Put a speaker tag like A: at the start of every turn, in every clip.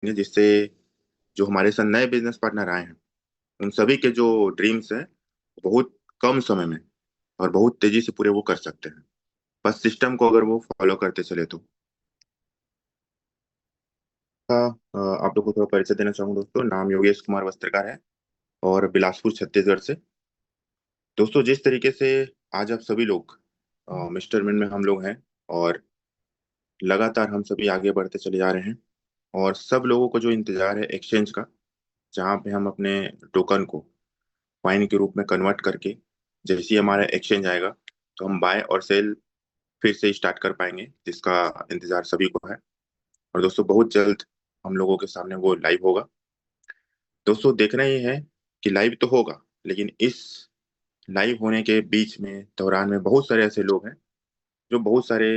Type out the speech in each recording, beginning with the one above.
A: जिससे जो हमारे साथ नए बिजनेस पार्टनर आए हैं उन सभी के जो ड्रीम्स हैं बहुत कम समय में और बहुत तेजी से पूरे वो कर सकते हैं, बस सिस्टम को अगर वो फॉलो करते चले तो। आप लोग को थोड़ा परिचय देना चाहूंगा दोस्तों। नाम योगेश कुमार वस्त्रकार है और बिलासपुर छत्तीसगढ़ से। दोस्तों जिस तरीके से आज आप सभी लोग मिस्टर मिन में हम लोग हैं और लगातार हम सभी आगे बढ़ते चले जा रहे हैं और सब लोगों को जो इंतजार है एक्सचेंज का, जहाँ पे हम अपने टोकन को कॉइन के रूप में कन्वर्ट करके जैसे ही हमारा एक्सचेंज आएगा तो हम बाय और सेल फिर से स्टार्ट कर पाएंगे, जिसका इंतजार सभी को है। और दोस्तों बहुत जल्द हम लोगों के सामने वो लाइव होगा। दोस्तों देखना ये है कि लाइव तो होगा, लेकिन इस लाइव होने के बीच में दौरान में बहुत सारे ऐसे लोग हैं जो बहुत सारे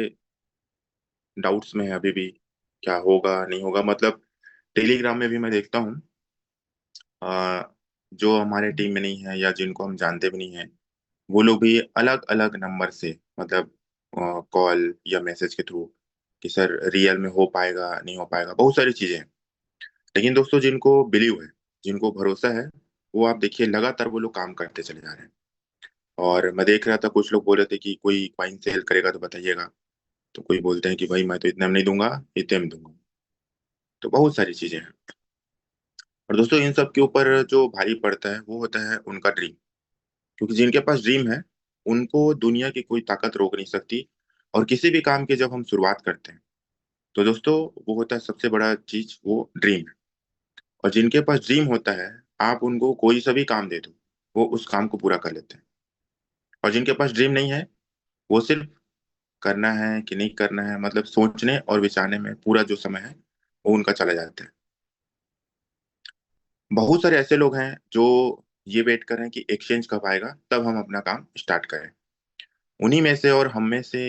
A: डाउट्स में है अभी भी, क्या होगा नहीं होगा। मतलब टेलीग्राम में भी मैं देखता हूँ जो हमारे टीम में नहीं है या जिनको हम जानते भी नहीं है, वो लोग भी अलग अलग नंबर से, मतलब कॉल या मैसेज के थ्रू कि सर रियल में हो पाएगा नहीं हो पाएगा, बहुत सारी चीजें हैं। लेकिन दोस्तों जिनको बिलीव है, जिनको भरोसा है, वो आप देखिए लगातार वो लोग काम करते चले जा रहे हैं। और मैं देख रहा था कुछ लोग बोल रहे थे कि कोई कॉइन सेल करेगा तो बताइएगा, तो कोई बोलते हैं कि भाई मैं तो इतने में नहीं दूंगा, इतने में दूंगा। तो बहुत सारी चीजें हैं। और दोस्तों इन सब के ऊपर जो भारी पड़ता है वो होता है उनका ड्रीम, क्योंकि जिनके पास ड्रीम है उनको दुनिया की कोई ताकत रोक नहीं सकती। और किसी भी काम की जब हम शुरुआत करते हैं तो दोस्तों वो होता है सबसे बड़ा चीज, वो ड्रीम है। और जिनके पास ड्रीम होता है, आप उनको कोई सा भी काम दे दो, वो उस काम को पूरा कर लेते हैं। और जिनके पास ड्रीम नहीं है, वो सिर्फ करना है कि नहीं करना है, मतलब सोचने और विचारने में पूरा जो समय है वो उनका चला जाता है। बहुत सारे ऐसे लोग हैं जो ये वेट कर रहे हैं कि एक्सचेंज कब आएगा तब हम अपना काम स्टार्ट करें। उन्हीं में से और हम में से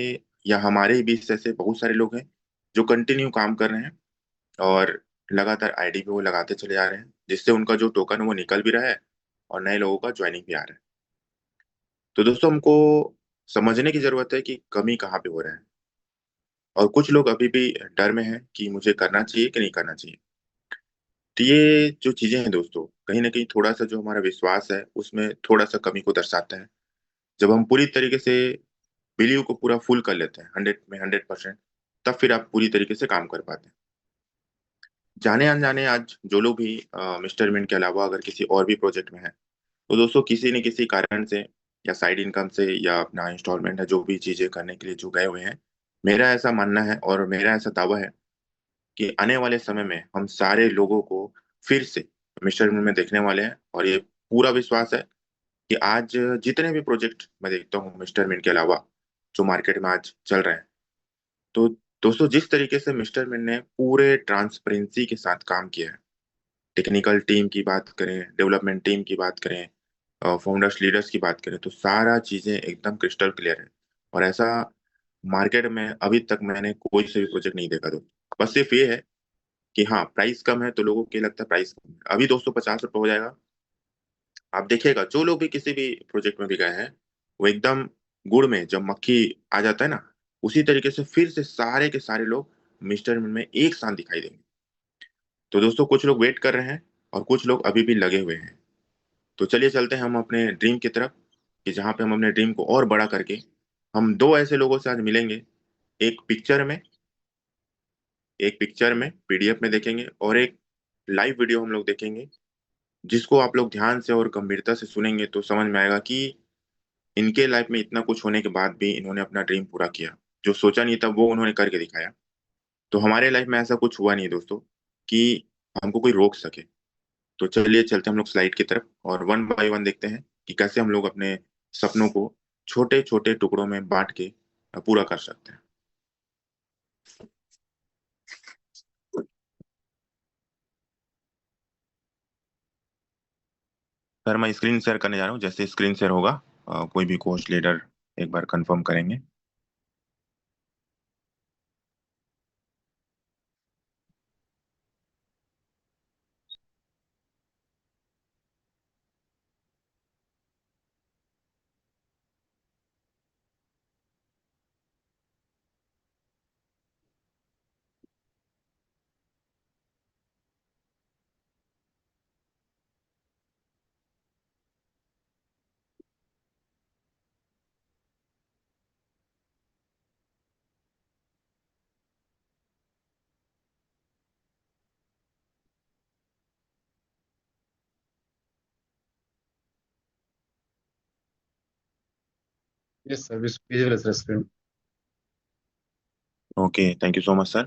A: या हमारे ही बीच से ऐसे बहुत सारे लोग हैं जो कंटिन्यू काम कर रहे हैं और लगातार आईडी पे वो लगाते चले जा रहे हैं, जिससे उनका जो टोकन है वो निकल भी रहा है और नए लोगों का ज्वाइनिंग भी आ रहा है। तो दोस्तों हमको समझने की जरूरत है कि कमी कहाँ पे हो रहा है। और कुछ लोग अभी भी डर में हैं कि मुझे करना चाहिए कि नहीं करना चाहिए। तो ये जो चीजें हैं दोस्तों, कहीं ना कहीं थोड़ा सा जो हमारा विश्वास है उसमें थोड़ा सा कमी को दर्शाता है। जब हम पूरी तरीके से बिलीव को पूरा फुल कर लेते हैं 100 में 100%, तब फिर आप पूरी तरीके से काम कर पाते हैं। जाने अनजाने आज जो लोग भी मिस्टर मिंट के अलावा अगर किसी और भी प्रोजेक्ट में है, तो दोस्तों किसी न किसी कारण से या साइड इनकम से या अपना इंस्टॉलमेंट है जो भी चीजें करने के लिए जो गए हुए हैं, मेरा ऐसा मानना है और मेरा ऐसा दावा है कि आने वाले समय में हम सारे लोगों को फिर से मिस्टर मिंट में देखने वाले हैं। और ये पूरा विश्वास है कि आज जितने भी प्रोजेक्ट मैं देखता हूँ मिस्टर मिंट के अलावा जो मार्केट में आज चल रहे हैं, तो दोस्तों जिस तरीके से मिस्टर मिन ने पूरे ट्रांसपेरेंसी के साथ काम किया है, टेक्निकल टीम की बात करें, डेवलपमेंट टीम की बात करें, फाउंडर्स लीडर्स की बात करें, तो सारा चीजें एकदम क्रिस्टल क्लियर है। और ऐसा मार्केट में अभी तक मैंने कोई से भी प्रोजेक्ट नहीं देखा। तो बस सिर्फ ये है कि हाँ प्राइस कम है तो लोगों को ये लगता है प्राइस कम है, अभी दोस्तों 50 रुपये हो जाएगा। आप देखिएगा जो लोग भी किसी भी प्रोजेक्ट में भी गए हैं, वो एकदम गुड़ में जब मक्खी आ जाता है ना, उसी तरीके से फिर से सारे के सारे लोग मिस्टर मिन में एक साथ दिखाई देंगे। तो दोस्तों कुछ लोग वेट कर रहे हैं और कुछ लोग अभी भी लगे हुए हैं। तो चलिए चलते हैं हम अपने ड्रीम की तरफ, कि जहाँ पे हम अपने ड्रीम को और बड़ा करके हम दो ऐसे लोगों से आज मिलेंगे। एक पिक्चर में, एक पिक्चर में पीडीएफ में देखेंगे, और एक लाइव वीडियो हम लोग देखेंगे, जिसको आप लोग ध्यान से और गंभीरता से सुनेंगे तो समझ में आएगा कि इनके लाइफ में इतना कुछ होने के बाद भी इन्होंने अपना ड्रीम पूरा किया। जो सोचा नहीं था वो उन्होंने करके दिखाया। तो हमारे लाइफ में ऐसा कुछ हुआ नहीं दोस्तों कि हमको कोई रोक सके। तो चलिए चलते हैं हम लोग स्लाइड की तरफ और वन बाय वन देखते हैं कि कैसे हम लोग अपने सपनों को छोटे छोटे टुकड़ों में बांट के पूरा कर सकते हैं। सर मैं स्क्रीन शेयर करने जा रहा हूँ, जैसे स्क्रीन शेयर होगा कोई भी कोच लीडर एक बार कंफर्म करेंगे।
B: Yes, sir. Visual restaurant.
A: Okay, thank you so much sir.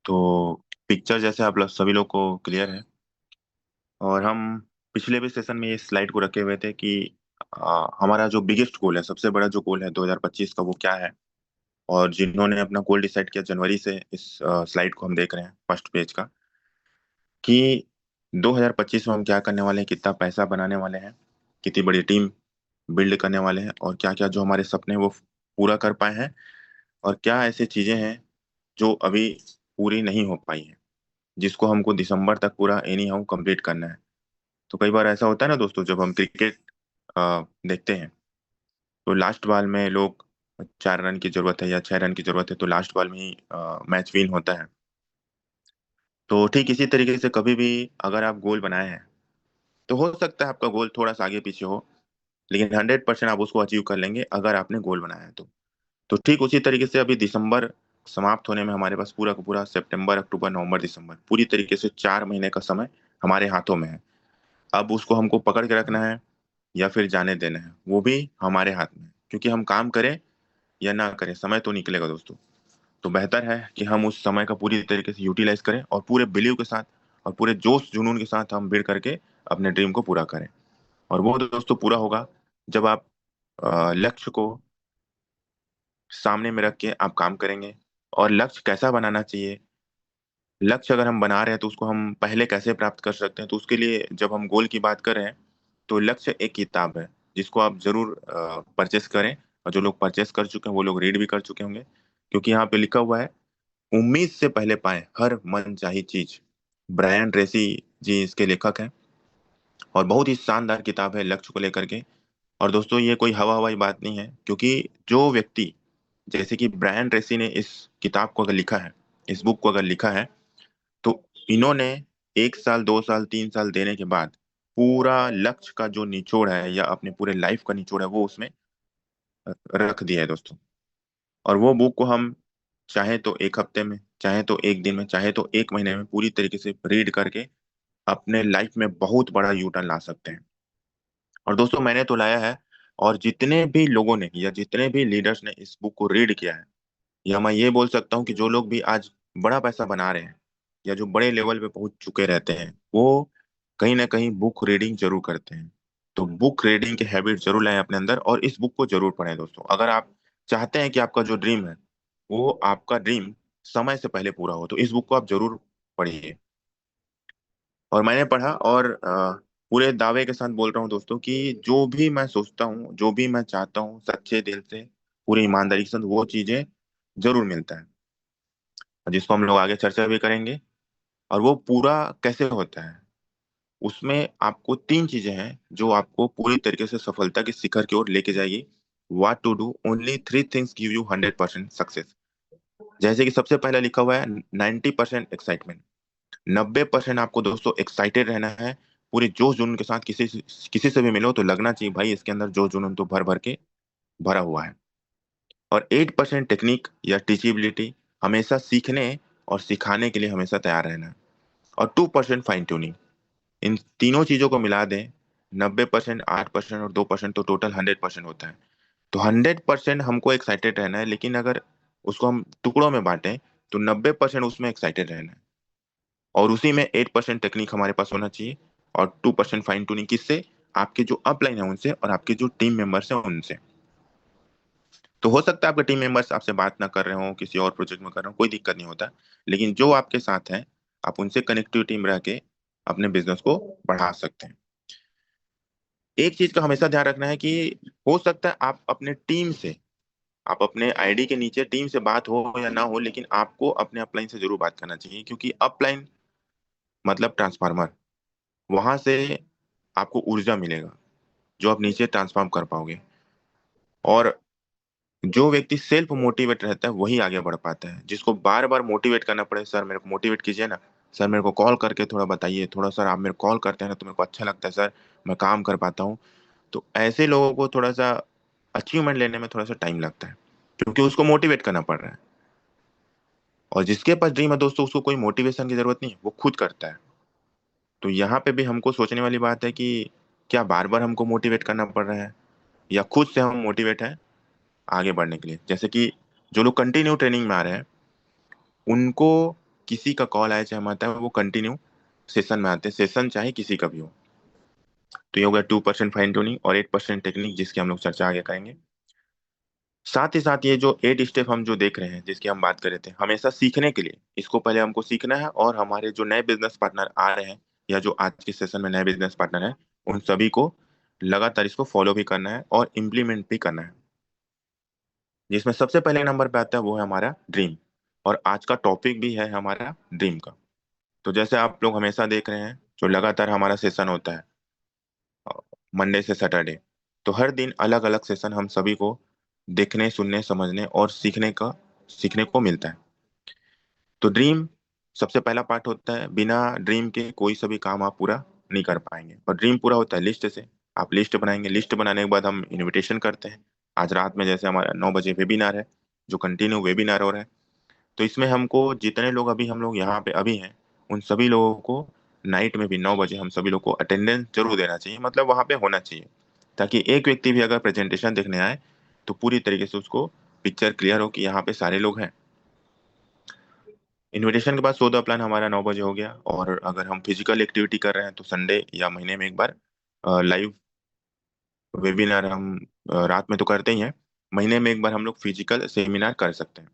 A: तो पिक्चर जैसे आप लोग सभी लोग को क्लियर है, और हम पिछले भी सेशन में ये स्लाइड को रखे हुए थे कि हमारा जो बिगेस्ट गोल है, सबसे बड़ा जो गोल है 2025 का, वो क्या है। और जिन्होंने अपना गोल डिसाइड किया जनवरी से, इस स्लाइड को हम देख रहे हैं फर्स्ट पेज का, कि 2025 में हम क्या करने वाले हैं, कितना पैसा बनाने वाले हैं, कितनी बड़ी टीम बिल्ड करने वाले हैं, और क्या क्या जो हमारे सपने हैं वो पूरा कर पाए हैं, और क्या ऐसी चीजें हैं जो अभी पूरी नहीं हो पाई हैं, जिसको हमको दिसंबर तक पूरा एनी हाउ कंप्लीट करना है। तो कई बार ऐसा होता है ना दोस्तों, जब हम क्रिकेट देखते हैं, तो लास्ट बॉल में लोग 4 रन की जरूरत है या 6 रन की जरूरत है, तो लास्ट बॉल में ही मैच विन होता है। तो ठीक इसी तरीके से कभी भी अगर आप गोल बनाए हैं, तो हो सकता है आपका गोल थोड़ा सा आगे पीछे हो, लेकिन 100% आप उसको अचीव कर लेंगे अगर आपने गोल बनाया है तो ठीक उसी तरीके से अभी दिसंबर समाप्त होने में हमारे पास पूरा का पूरा सितंबर, अक्टूबर, नवंबर, दिसंबर, पूरी तरीके से 4 महीने का समय हमारे हाथों में है। अब उसको हमको पकड़ के रखना है या फिर जाने देना है, वो भी हमारे हाथ में है, क्योंकि हम काम करें या ना करें, समय तो निकलेगा दोस्तों। तो बेहतर है कि हम उस समय का पूरी तरीके से यूटिलाइज करें, और पूरे बिलीव के साथ और पूरे जोश जुनून के साथ हम भिड़ करके अपने ड्रीम को पूरा करें। और वो दोस्तों पूरा होगा जब आप लक्ष्य को सामने में रख के आप काम करेंगे। और लक्ष्य कैसा बनाना चाहिए, लक्ष्य अगर हम बना रहे हैं तो उसको हम पहले कैसे प्राप्त कर सकते हैं, तो उसके लिए जब हम गोल की बात कर रहे हैं, तो लक्ष्य एक किताब है जिसको आप जरूर परचेस करें। और जो लोग परचेस कर चुके हैं वो लोग रीड भी कर चुके होंगे, क्योंकि यहाँ पे लिखा हुआ है, उम्मीद से पहले पाए हर मन चाही चीज। ब्रायन ट्रेसी जी इसके लेखक हैं, और बहुत ही शानदार किताब है लक्ष्य को लेकर के। और दोस्तों ये कोई हवा हवाई बात नहीं है, क्योंकि जो व्यक्ति जैसे कि ब्रायन ट्रेसी ने इस किताब को अगर लिखा है, इस बुक को अगर लिखा है, तो इन्होंने 1 साल, 2 साल, 3 साल देने के बाद पूरा लक्ष्य का जो निचोड़ है या अपने पूरे लाइफ का निचोड़ है वो उसमें रख दिया है दोस्तों। और वो बुक को हम चाहे तो 1 हफ्ते में, चाहे तो 1 दिन में, चाहे तो 1 महीने में पूरी तरीके से रीड करके अपने लाइफ में बहुत बड़ा यू टर्न ला सकते हैं। और दोस्तों मैंने तो लाया है, और जितने भी लोगों ने या जितने भी लीडर्स ने इस बुक को रीड किया है, या मैं ये बोल सकता हूँ कि जो लोग भी आज बड़ा पैसा बना रहे हैं या जो बड़े लेवल पे पहुंच चुके रहते हैं, वो कहीं ना कहीं बुक रीडिंग जरूर करते हैं। तो बुक रीडिंग की हैबिट जरूर लाएं अपने अंदर, और इस बुक को जरूर पढ़ें दोस्तों, अगर आप चाहते हैं कि आपका जो ड्रीम है वो आपका ड्रीम समय से पहले पूरा हो, तो इस बुक को आप जरूर पढ़िए। और मैंने पढ़ा, और पूरे दावे के साथ बोल रहा हूँ दोस्तों कि जो भी मैं सोचता हूँ, जो भी मैं चाहता हूँ, सच्चे दिल से, पूरी ईमानदारी के साथ, वो चीजें जरूर मिलता है, जिसको हम लोग आगे चर्चा भी करेंगे। और वो पूरा कैसे होता है, उसमें आपको 3 चीजें हैं जो आपको पूरी तरीके से सफलता की शिखर की ओर लेके जाएगी। What to do, only 3 things give you 100% success. जैसे कि सबसे पहला लिखा हुआ है 90% एक्साइटमेंट। 90% आपको दोस्तों एक्साइटेड रहना है, पूरे जोश जुनून के साथ। किसी से भी मिलो तो लगना चाहिए भाई इसके अंदर जोश जुनून तो भर भर के भरा हुआ है। और 8% टेक्निक या टीचिबिलिटी, हमेशा सीखने और सिखाने के लिए हमेशा तैयार रहना है। और 2% फाइन ट्यूनिंग। इन तीनों चीजों को मिला दें, 90%, 8% और 2%, तो टोटल 100% होता है। तो 100% हमको एक्साइटेड रहना है, लेकिन अगर उसको हम टुकड़ों में बांटें, तो 90% उसमें एक्साइटेड रहना है, और उसी में 8% टेक्निक हमारे पास होना चाहिए, और 2% फाइन ट्यूनिंग। किससे? आपके जो अपलाइन है उनसे, और आपके जो टीम मेंबर्स हैं उनसे। तो हो सकता है आपके टीम मेंबर्स आपसे बात ना कर रहे हो, किसी और प्रोजेक्ट में कर रहे हो, कोई दिक्कत नहीं होता, लेकिन जो आपके साथ हैं, आप उनसे कनेक्टिविटी में रह के अपने बिजनेस को बढ़ा सकते हैं। एक चीज का हमेशा ध्यान रखना है कि हो सकता है आप अपने टीम से, आप अपने आईडी के नीचे टीम से बात हो या ना हो, लेकिन आपको अपने अपलाइन से जरूर बात करना चाहिए, क्योंकि अपलाइन मतलब ट्रांसफार्मर, वहां से आपको ऊर्जा मिलेगा जो आप नीचे ट्रांसफॉर्म कर पाओगे। और जो व्यक्ति सेल्फ मोटिवेट रहता है वही आगे बढ़ पाता है। जिसको बार बार मोटिवेट करना पड़े, सर मेरे को मोटिवेट कीजिए ना, सर मेरे को कॉल करके थोड़ा बताइए, थोड़ा सर आप मेरे कॉल करते हैं ना तो मेरे को अच्छा लगता है सर, मैं काम कर पाता हूँ, तो ऐसे लोगों को थोड़ा सा अचीवमेंट लेने में थोड़ा सा टाइम लगता है, क्योंकि उसको मोटिवेट करना पड़ रहा है। और जिसके पास ड्रीम है दोस्तों, उसको कोई मोटिवेशन की जरूरत नहीं है, वो खुद करता है। तो यहाँ पे भी हमको सोचने वाली बात है कि क्या बार बार हमको मोटिवेट करना पड़ रहा है, या खुद से हम मोटिवेट हैं आगे बढ़ने के लिए? जैसे कि जो लोग कंटिन्यू ट्रेनिंग में आ रहे हैं, उनको किसी का कॉल आए चाहे मत आए, वो कंटिन्यू सेशन में आते हैं, सेशन चाहे किसी का भी हो। तो ये हो गया 2% फाइन ट्यूनिंग और 8% टेक्निक, जिसकी हम लोग चर्चा आगे करेंगे। साथ ही साथ ये जो 8 स्टेप हम जो देख रहे हैं, जिसकी हम बात कर रहे थे, हमेशा सीखने के लिए, इसको पहले हमको सीखना है, और हमारे जो नए बिजनेस पार्टनर आ रहे हैं, या जो आज के सेशन में नए बिजनेस पार्टनर हैं, उन सभी को लगातार इसको फॉलो भी करना है और इम्प्लीमेंट भी करना है। जिसमें सबसे पहले नंबर पे आता है वो है हमारा ड्रीम, और आज का टॉपिक भी है हमारा ड्रीम का। तो जैसे आप लोग हमेशा देख रहे हैं, जो लगातार हमारा सेशन होता है मंडे से सैटरडे, तो हर दिन अलग अलग सेशन हम सभी को देखने, सुनने, समझने और सीखने को मिलता है। तो ड्रीम सबसे पहला पार्ट होता है। बिना ड्रीम के कोई सभी काम आप पूरा नहीं कर पाएंगे, और ड्रीम पूरा होता है लिस्ट से। आप लिस्ट बनाएंगे, लिस्ट बनाने के बाद हम इनविटेशन करते हैं। आज रात में जैसे हमारा 9 बजे वेबिनार है, जो कंटिन्यू वेबिनार हो रहा है, तो इसमें हमको जितने लोग अभी हम लोग यहाँ पे अभी हैं, उन सभी लोगों को नाइट में भी 9 बजे हम सभी लोग को अटेंडेंस जरूर देना चाहिए, मतलब वहाँ पे होना चाहिए, ताकि एक व्यक्ति भी अगर प्रेजेंटेशन देखने आए तो पूरी तरीके से उसको पिक्चर क्लियर हो कि यहाँ पे सारे लोग हैं। इनविटेशन के बाद सौदा प्लान हमारा 9 बजे हो गया। और अगर हम फिजिकल एक्टिविटी कर रहे हैं तो संडे या महीने में एक बार लाइव वेबिनार हम रात में तो करते ही हैं, महीने में एक बार हम लोग फिजिकल सेमिनार कर सकते हैं।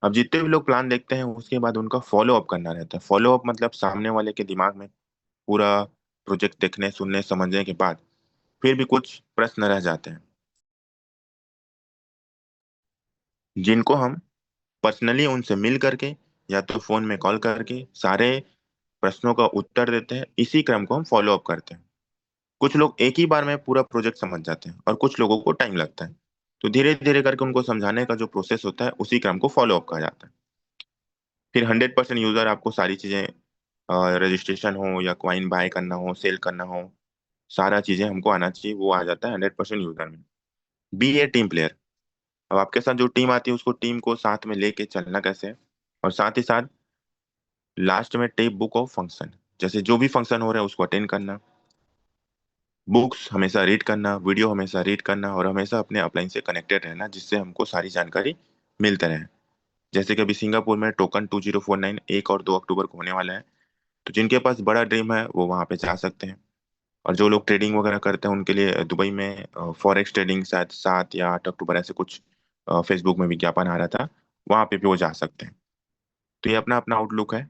A: अब जितने भी लोग प्लान देखते हैं, उसके बाद उनका फॉलो अप करना रहता है। फॉलो अप मतलब सामने वाले के दिमाग में पूरा प्रोजेक्ट देखने, सुनने, समझने के बाद फिर भी कुछ प्रश्न रह जाते हैं, जिनको हम पर्सनली उनसे मिल करके या तो फोन में कॉल करके सारे प्रश्नों का उत्तर देते हैं। इसी क्रम को हम फॉलो अप करते हैं। कुछ लोग एक ही बार में पूरा प्रोजेक्ट समझ जाते हैं, और कुछ लोगों को टाइम लगता है। तो धीरे धीरे करके उनको समझाने का जो प्रोसेस होता है, उसी क्रम को फॉलो अप कहा जाता है। फिर 100% यूजर आपको सारी चीजें, रजिस्ट्रेशन हो या क्वाइन बाय करना हो, सेल करना हो, सारा चीजें हमको आना चाहिए, वो आ जाता है 100% यूजर में। बी ए टीम प्लेयर। अब आपके साथ जो टीम आती है, उसको टीम को साथ में लेके चलना कैसे है, और साथ ही साथ लास्ट में टेप बुक ऑफ फंक्शन, जैसे जो भी फंक्शन हो रहा है उसको अटेंड करना, बुक्स हमेशा रीड करना, वीडियो हमेशा रीड करना, और हमेशा अपने अपलाइन से कनेक्टेड रहना, जिससे हमको सारी जानकारी मिलते रहे। जैसे कि अभी सिंगापुर में टोकन 2049 1 और 2 अक्टूबर को होने वाला है। तो जिनके पास बड़ा ड्रीम है वो वहाँ पे जा सकते हैं। और जो लोग ट्रेडिंग वगैरह करते हैं, उनके लिए दुबई में फॉरेक्स ट्रेडिंग शायद 7 या 8 अक्टूबर ऐसे कुछ फेसबुक में विज्ञापन आ रहा था, वहाँ पे भी वो जा सकते हैं। तो ये अपना अपना आउटलुक है।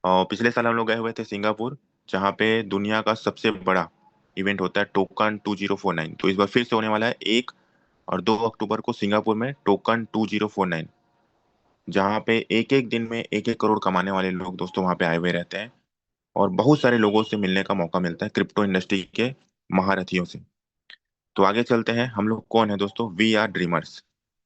A: और पिछले साल हम लोग गए हुए थे सिंगापुर, जहाँ पे दुनिया का सबसे बड़ा इवेंट होता है टोकन 2049। तो इस बार फिर से होने वाला है 1 और 2 अक्टूबर को सिंगापुर में टोकन 2049, जहाँ पे एक एक दिन में 1 1 करोड़ कमाने वाले लोग दोस्तों वहाँ पे आए हुए रहते हैं, और बहुत सारे लोगों से मिलने का मौका मिलता है, क्रिप्टो इंडस्ट्री के महारथियों से। तो आगे चलते हैं, हम लोग कौन है दोस्तों? We are dreamers.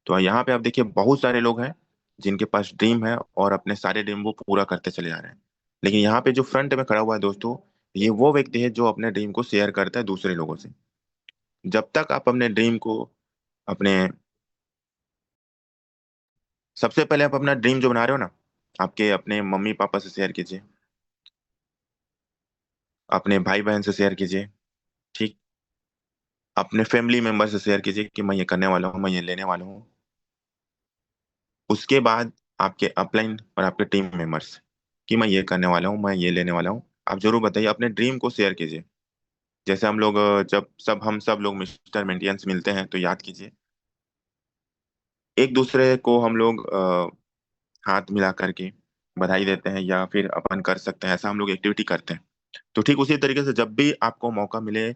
A: तो यहाँ पे आप देखिए बहुत सारे लोग हैं जिनके पास ड्रीम है, और अपने सारे ड्रीम वो पूरा करते चले जा रहे हैं। लेकिन यहाँ पे जो फ्रंट में खड़ा हुआ है दोस्तों, ये वो व्यक्ति है जो अपने ड्रीम को शेयर करता है दूसरे लोगों से। जब तक आप अपने ड्रीम को अपने, सबसे पहले आप अपना ड्रीम जो बना रहे हो ना, आपके अपने मम्मी पापा से शेयर कीजिए, अपने भाई बहन से शेयर कीजिए, ठीक, अपने फैमिली मेंबर से शेयर कीजिए कि मैं ये करने वाला हूँ, मैं ये लेने वाला हूँ। उसके बाद आपके अपलाइन और आपके टीम मेंबर्स, कि मैं ये करने वाला हूँ, मैं ये लेने वाला हूँ। आप जरूर बताइए, अपने ड्रीम को शेयर कीजिए। जैसे हम लोग जब हम सब लोग मिस्टर मेंटियंस मिलते हैं, तो याद कीजिए, एक दूसरे को हम लोग हाथ मिला करके बधाई देते हैं, या फिर अपन कर सकते हैं ऐसा हम लोग एक्टिविटी करते हैं। तो ठीक उसी तरीके से जब भी आपको मौका मिले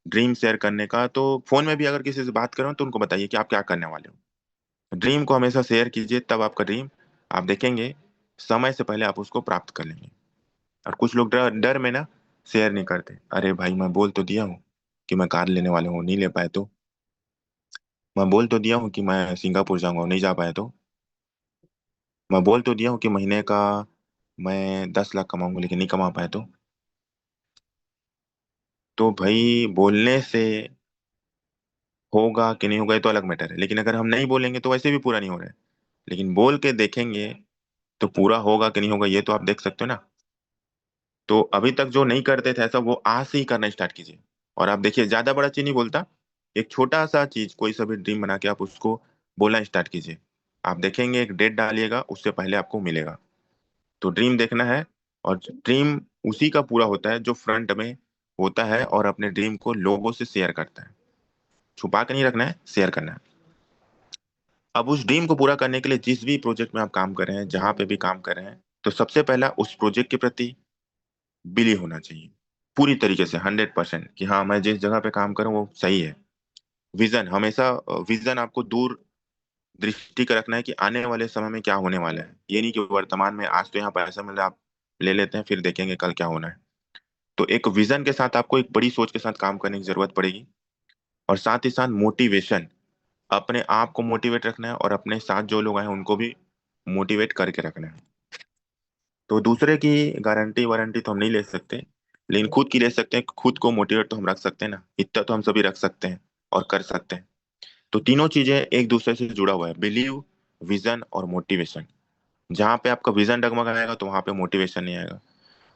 A: ड्रीम शेयर करने का, तो फोन में भी अगर किसी से बात करो तो उनको बताइए कि आप क्या करने वाले हो। ड्रीम को हमेशा शेयर कीजिए, तब आपका ड्रीम, आप देखेंगे समय से पहले आप उसको प्राप्त कर लेंगे। और कुछ लोग डर डर में ना शेयर नहीं करते। अरे भाई, मैं बोल तो दिया हूँ कि मैं कार लेने वाला हूँ, नहीं ले पाए तो। मैं बोल तो दिया हूँ कि मैं सिंगापुर जाऊंगा, नहीं जा पाए तो। मैं बोल तो दिया हूँ कि महीने का मैं 10 लाख कमाऊंगा, लेकिन नहीं कमा पाए तो भाई बोलने से होगा कि नहीं होगा ये तो अलग मैटर है, लेकिन अगर हम नहीं बोलेंगे तो वैसे भी पूरा नहीं हो रहा है। लेकिन बोल के देखेंगे तो पूरा होगा कि नहीं होगा ये तो आप देख सकते हो ना। तो अभी तक जो नहीं करते थे ऐसा, वो आज से ही करना स्टार्ट कीजिए। और आप देखिए, ज्यादा बड़ा चीज नहीं बोलता, एक छोटा सा चीज कोई सा भी ड्रीम बना के आप उसको बोलना स्टार्ट कीजिए। आप देखेंगे एक डेट डालिएगा, उससे पहले आपको मिलेगा। तो ड्रीम देखना है। और ड्रीम उसी का पूरा होता है जो फ्रंट में होता है और अपने ड्रीम को लोगों से शेयर करता है। छुपा के नहीं रखना है, शेयर करना है। अब उस ड्रीम को पूरा करने के लिए जिस भी प्रोजेक्ट में आप काम कर रहे हैं, जहां पे भी काम कर रहे हैं, तो सबसे पहला उस प्रोजेक्ट के प्रति बिलीव होना चाहिए, पूरी तरीके से 100%, कि हाँ मैं जिस जगह पे काम करूँ वो सही है। विजन हमेशा, विजन आपको दूर दृष्टि का रखना है कि आने वाले समय में क्या होने वाला है। ये नहीं कि वर्तमान में आज तो यहाँ पैसा मिल रहा है, आप ले लेते हैं, फिर देखेंगे कल क्या होना है। तो एक विजन के साथ आपको एक बड़ी सोच के साथ काम करने की जरूरत पड़ेगी। और साथ ही साथ मोटिवेशन, अपने आप को मोटिवेट रखना है और अपने साथ जो लोग हैं उनको भी मोटिवेट करके रखना है। तो दूसरे की गारंटी वारंटी तो हम नहीं ले सकते, लेकिन खुद की ले सकते हैं। खुद को मोटिवेट तो हम रख सकते हैं ना, इतना तो हम सभी रख सकते हैं और कर सकते हैं। तो तीनों चीजें एक दूसरे से जुड़ा हुआ है, बिलीव, विजन और मोटिवेशन। जहाँ पे आपका विजन डगमगाएगा तो वहां पे मोटिवेशन नहीं आएगा,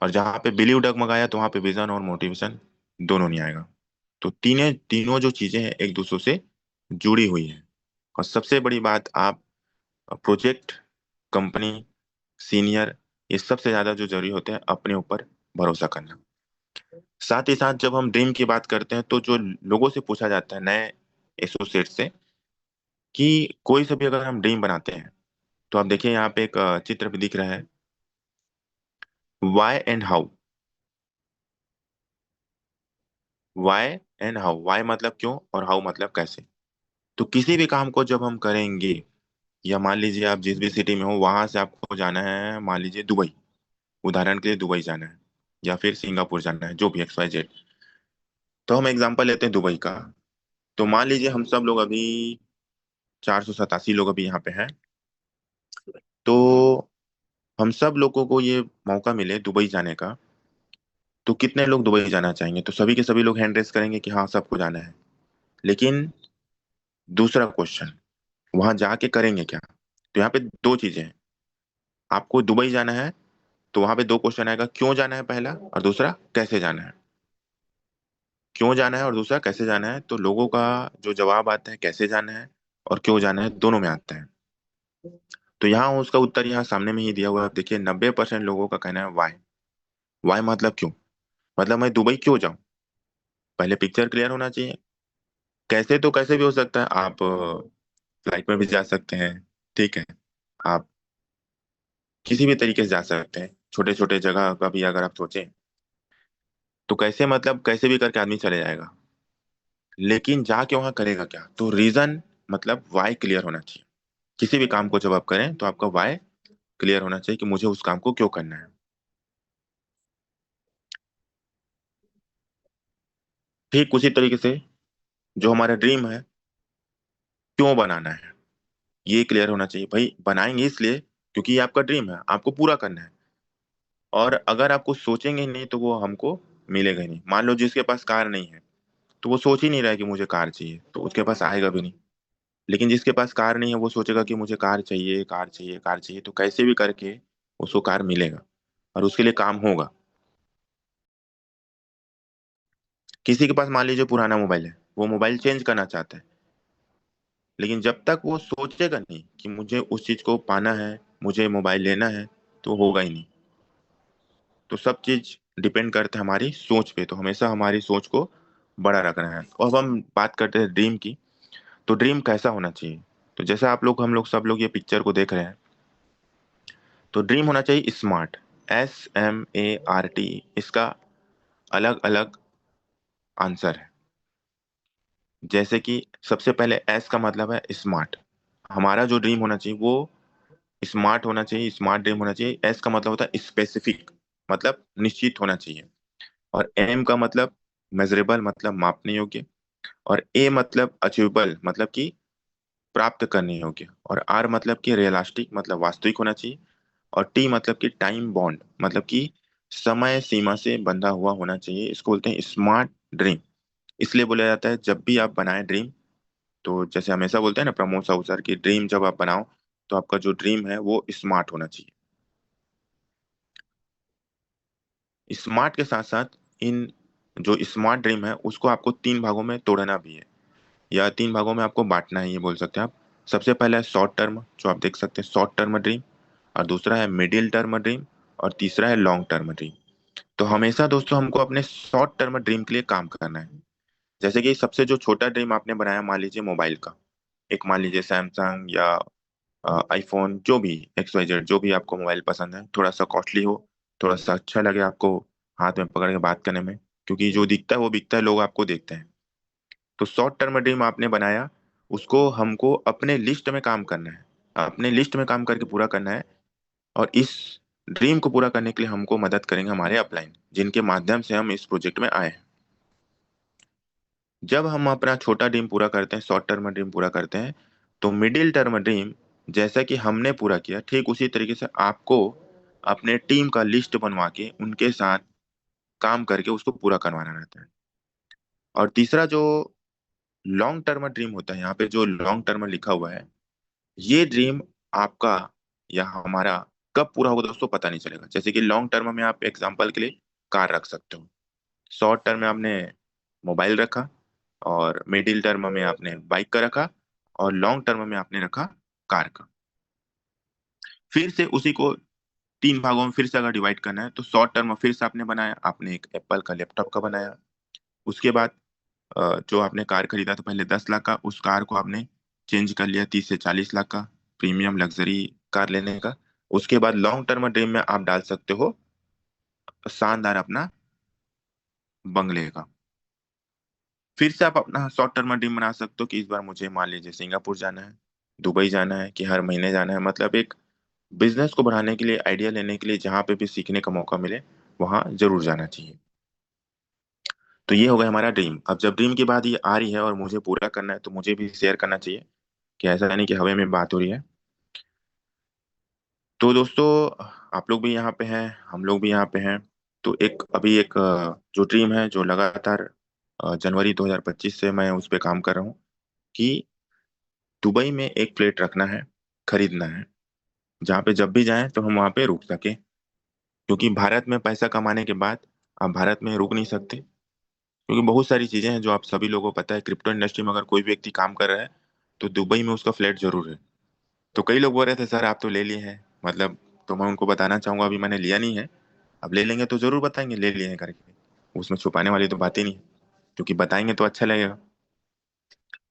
A: और जहाँ पे बिलीव डगमगाया तो वहां पे विजन और मोटिवेशन दोनों नहीं आएगा। तो तीनों जो चीजें हैं एक दूसरे से जुड़ी हुई है। और सबसे बड़ी बात, आप प्रोजेक्ट, कंपनी, सीनियर, ये सबसे ज्यादा जो जरूरी होते हैं अपने ऊपर भरोसा करना। साथ ही साथ जब हम ड्रीम की बात करते हैं तो जो लोगों से पूछा जाता है, नए एसोसिएट से, कि कोई सा भी अगर हम ड्रीम बनाते हैं, तो आप देखिए यहाँ पे एक चित्र भी दिख रहा है, why and how. Why and how, why मतलब क्यों और हाउ मतलब कैसे। तो किसी भी काम को जब हम करेंगे, या मान लीजिए आप जिस भी सिटी में हो वहां से आपको जाना है, मान लीजिए दुबई, उदाहरण के लिए दुबई जाना है, या फिर सिंगापुर जाना है, जो भी XYZ। तो हम एग्जांपल लेते हैं दुबई का। तो मान लीजिए हम सब लोग अभी 487 लोग अभी यहाँ पे हैं। तो हम सब लोगों को ये मौका मिले दुबई जाने का, तो कितने लोग दुबई जाना चाहेंगे? तो सभी के सभी लोग हैंड रेस करेंगे कि हाँ सबको जाना है। लेकिन दूसरा क्वेश्चन, वहां जाके करेंगे क्या? तो यहाँ पे दो चीजें हैं। आपको दुबई जाना है, तो वहां पे दो क्वेश्चन आएगा, क्यों जाना है पहला, और दूसरा कैसे जाना है। क्यों जाना है और दूसरा कैसे जाना है, तो लोगों का जो जवाब आता है कैसे जाना है और क्यों जाना है, दोनों में आता है। तो यहाँ उसका उत्तर यहाँ सामने में ही दिया हुआ है। आप देखिए 90% लोगों का कहना है वाई। वाई मतलब क्यों, मतलब मैं दुबई क्यों जाऊं, पहले पिक्चर क्लियर होना चाहिए। कैसे, तो कैसे भी हो सकता है, आप फ्लाइट में भी जा सकते हैं, ठीक है, आप किसी भी तरीके से जा सकते हैं, छोटे छोटे जगह का भी अगर आप सोचें, तो कैसे मतलब कैसे भी करके आदमी चले जाएगा। लेकिन जाके वहां करेगा क्या, तो रीजन, मतलब वाई क्लियर होना चाहिए। किसी भी काम को जब आप करें तो आपका वाई क्लियर होना चाहिए कि मुझे उस काम को क्यों करना है। ठीक उसी तरीके से जो हमारा ड्रीम है, क्यों बनाना है, ये क्लियर होना चाहिए। भाई बनाएंगे इसलिए क्योंकि ये आपका ड्रीम है, आपको पूरा करना है। और अगर आप कुछ सोचेंगे ही नहीं तो वो हमको मिलेगा ही नहीं। मान लो जिसके पास कार नहीं है, तो वो सोच ही नहीं रहा है कि मुझे कार चाहिए, तो उसके पास आएगा भी नहीं। लेकिन जिसके पास कार नहीं है वो सोचेगा कि मुझे कार चाहिए, कार चाहिए, कार चाहिए, तो कैसे भी करके उसको कार मिलेगा और उसके लिए काम होगा। किसी के पास मान लीजिए पुराना मोबाइल है, वो मोबाइल चेंज करना चाहता है, लेकिन जब तक वो सोचेगा नहीं कि मुझे उस चीज को पाना है, मुझे मोबाइल लेना है, तो होगा ही नहीं। तो सब चीज डिपेंड करता है हमारी सोच पे। तो हमेशा हमारी सोच को बड़ा रखना है। और अब हम बात करते हैं ड्रीम की। तो ड्रीम कैसा होना चाहिए? तो जैसे आप लोग, हम लोग सब लोग ये पिक्चर को देख रहे हैं, तो ड्रीम होना चाहिए स्मार्ट, SMART। इसका अलग अलग आंसर है। जैसे कि सबसे पहले एस का मतलब है स्मार्ट। हमारा जो ड्रीम होना चाहिए वो स्मार्ट होना चाहिए, स्मार्ट ड्रीम होना चाहिए। एस का मतलब होता है स्पेसिफिक, मतलब निश्चित होना चाहिए। और एम का मतलब मेजरेबल, मतलब मापने योग्य। और ए मतलब अचीवेबल, मतलब कि प्राप्त करने योग्य। और आर मतलब कि रियलिस्टिक, मतलब वास्तविक होना चाहिए। और टी मतलब कि टाइम बॉन्ड, मतलब कि समय सीमा से बंधा हुआ होना चाहिए। इसको बोलते हैं स्मार्ट ड्रीम। इसलिए बोला जाता है जब भी आप बनाए ड्रीम, तो जैसे हमेशा बोलते हैं ना प्रमोद साहू सर की, ड्रीम जब आप बनाओ तो आपका जो ड्रीम है वो स्मार्ट होना चाहिए। स्मार्ट के साथ साथ इन जो स्मार्ट ड्रीम है उसको आपको तीन भागों में तोड़ना भी है, या तीन भागों में आपको बांटना है, ये बोल सकते हैं आप। सबसे पहला है शॉर्ट टर्म, जो आप देख सकते हैं शॉर्ट टर्म ड्रीम, और दूसरा है मिडिल टर्म ड्रीम, और तीसरा है लॉन्ग टर्म ड्रीम। तो हमेशा दोस्तों हमको अपने शॉर्ट टर्म ड्रीम के लिए काम करना है। जैसे कि सबसे जो छोटा ड्रीम आपने बनाया, मान लीजिए मोबाइल का, एक मान लीजिए सैमसंग या आईफोन, जो भी XYZ, जो भी आपको मोबाइल पसंद है, थोड़ा सा कॉस्टली हो, थोड़ा सा अच्छा लगे आपको हाथ में पकड़ के बात करने में, क्योंकि जो दिखता है वो बिकता है, लोग आपको देखते हैं। तो शॉर्ट टर्म ड्रीम आपने बनाया, उसको हमको अपने लिस्ट में काम करना है, अपने लिस्ट में काम करके पूरा करना है। और इस ड्रीम को पूरा करने के लिए हमको मदद करेंगे हमारे अपलाइन, जिनके माध्यम से हम इस प्रोजेक्ट में आए हैं। जब हम अपना छोटा ड्रीम पूरा करते हैं, शॉर्ट टर्म ड्रीम पूरा करते हैं, तो मिडिल टर्म ड्रीम जैसा कि हमने पूरा किया, ठीक उसी तरीके से आपको अपने टीम का लिस्ट बनवा के उनके साथ काम करके उसको पूरा करवाना रहता है। और तीसरा जो लॉन्ग टर्म ड्रीम होता है, यहाँ पे जो लॉन्ग टर्म लिखा हुआ है, ये ड्रीम आपका या हमारा कब पूरा होगा दोस्तों पता नहीं चलेगा। जैसे कि लॉन्ग टर्म में आप एग्जांपल के लिए कार रख सकते हो, शॉर्ट टर्म में आपने मोबाइल रखा, और मिडिल टर्म में आपने बाइक का रखा, और लॉन्ग टर्म में आपने रखा कार का। फिर से उसी को तीन भागों में फिर से अगर डिवाइड करना है, तो शॉर्ट टर्म में फिर से आपने बनाया, आपने एक एप्पल का लैपटॉप का बनाया। उसके बाद जो आपने कार खरीदा था पहले 10 लाख का, उस कार को आपने चेंज कर लिया 30 से 40 लाख का, प्रीमियम लग्जरी कार लेने का। उसके बाद लॉन्ग टर्म ड्रीम में आप डाल सकते हो शानदार अपना बंगले का। फिर से आप अपना शॉर्ट टर्म ड्रीम बना सकते हो कि इस बार मुझे मान लीजिए सिंगापुर जाना है, दुबई जाना है, कि हर महीने जाना है, मतलब एक बिजनेस को बढ़ाने के लिए, आइडिया लेने के लिए, जहां पे भी सीखने का मौका मिले वहां जरूर जाना चाहिए। तो ये हो गया हमारा ड्रीम। अब जब ड्रीम की बात ये आ रही है और मुझे पूरा करना है, तो मुझे भी शेयर करना चाहिए, कि ऐसा नहीं कि हवा में बात हो रही है। तो दोस्तों, आप लोग भी यहाँ पे हैं, हम लोग भी यहाँ पे हैं। तो एक अभी एक जो ड्रीम है, जो लगातार जनवरी 2025 से मैं उस पर काम कर रहा हूँ, कि दुबई में एक फ्लैट रखना है, खरीदना है, जहाँ पे जब भी जाएं तो हम वहाँ पे रुक सके। क्योंकि भारत में पैसा कमाने के बाद आप भारत में रुक नहीं सकते, क्योंकि बहुत सारी चीजें हैं जो आप सभी लोगों को पता है। क्रिप्टो इंडस्ट्री में अगर कोई व्यक्ति काम कर रहा है, तो दुबई में उसका फ्लैट जरूर है। तो कई लोग बोल रहे थे सर आप तो ले लिए हैं, मतलब, तो मैं उनको बताना चाहूंगा अभी मैंने लिया नहीं है। अब ले लेंगे तो जरूर बताएंगे ले लिए हैं करके, उसमें छुपाने वाली तो बात ही नहीं है, क्योंकि बताएंगे तो अच्छा लगेगा।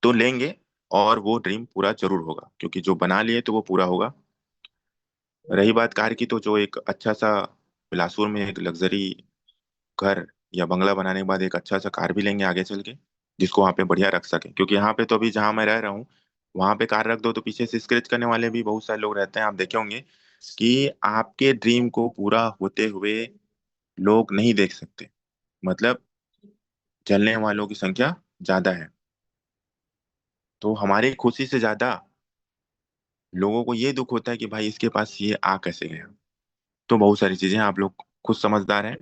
A: तो लेंगे, और वो ड्रीम पूरा जरूर होगा, क्योंकि जो बना लिए तो वो पूरा होगा। रही बात कार की, तो जो एक अच्छा सा बिलासपुर में एक लग्जरी घर या बंगला बनाने के बाद एक अच्छा सा कार भी लेंगे आगे चल के, जिसको वहां पे बढ़िया रख सके। क्योंकि यहाँ पे तो अभी जहाँ मैं रह रहा हूँ, वहां पे कार रख दो तो पीछे से स्क्रैच करने वाले भी बहुत सारे लोग रहते हैं। आप देखे होंगे कि आपके ड्रीम को पूरा होते हुए लोग नहीं देख सकते, मतलब जलने वालों की संख्या ज्यादा है। तो हमारी खुशी से ज्यादा लोगों को ये दुख होता है कि भाई इसके पास ये आ कैसे गया। तो बहुत सारी चीजें हैं, आप लोग खुद समझदार हैं।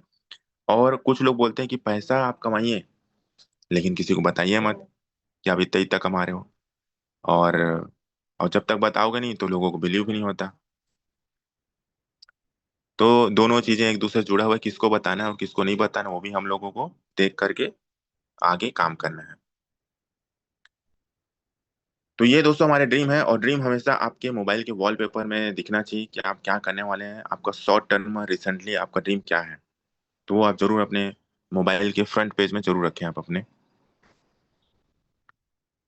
A: और कुछ लोग बोलते हैं कि पैसा आप कमाइए, लेकिन किसी को बताइए मत कि आप इतना इतना कमा रहे हो। और और जब तक बताओगे नहीं तो लोगों को बिलीव भी नहीं होता। तो दोनों चीजें एक दूसरे से जुड़ा हुआ है, किसको बताना है और किसको नहीं बताना, वो भी हम लोगों को देख करके आगे काम करना है। तो ये दोस्तों हमारे ड्रीम है, और ड्रीम हमेशा आपके मोबाइल के वॉलपेपर में दिखना चाहिए कि आप क्या करने वाले हैं, आपका शॉर्ट टर्म रिसेंटली आपका ड्रीम क्या है। तो वो आप जरूर अपने मोबाइल के फ्रंट पेज में जरूर रखें आप अपने।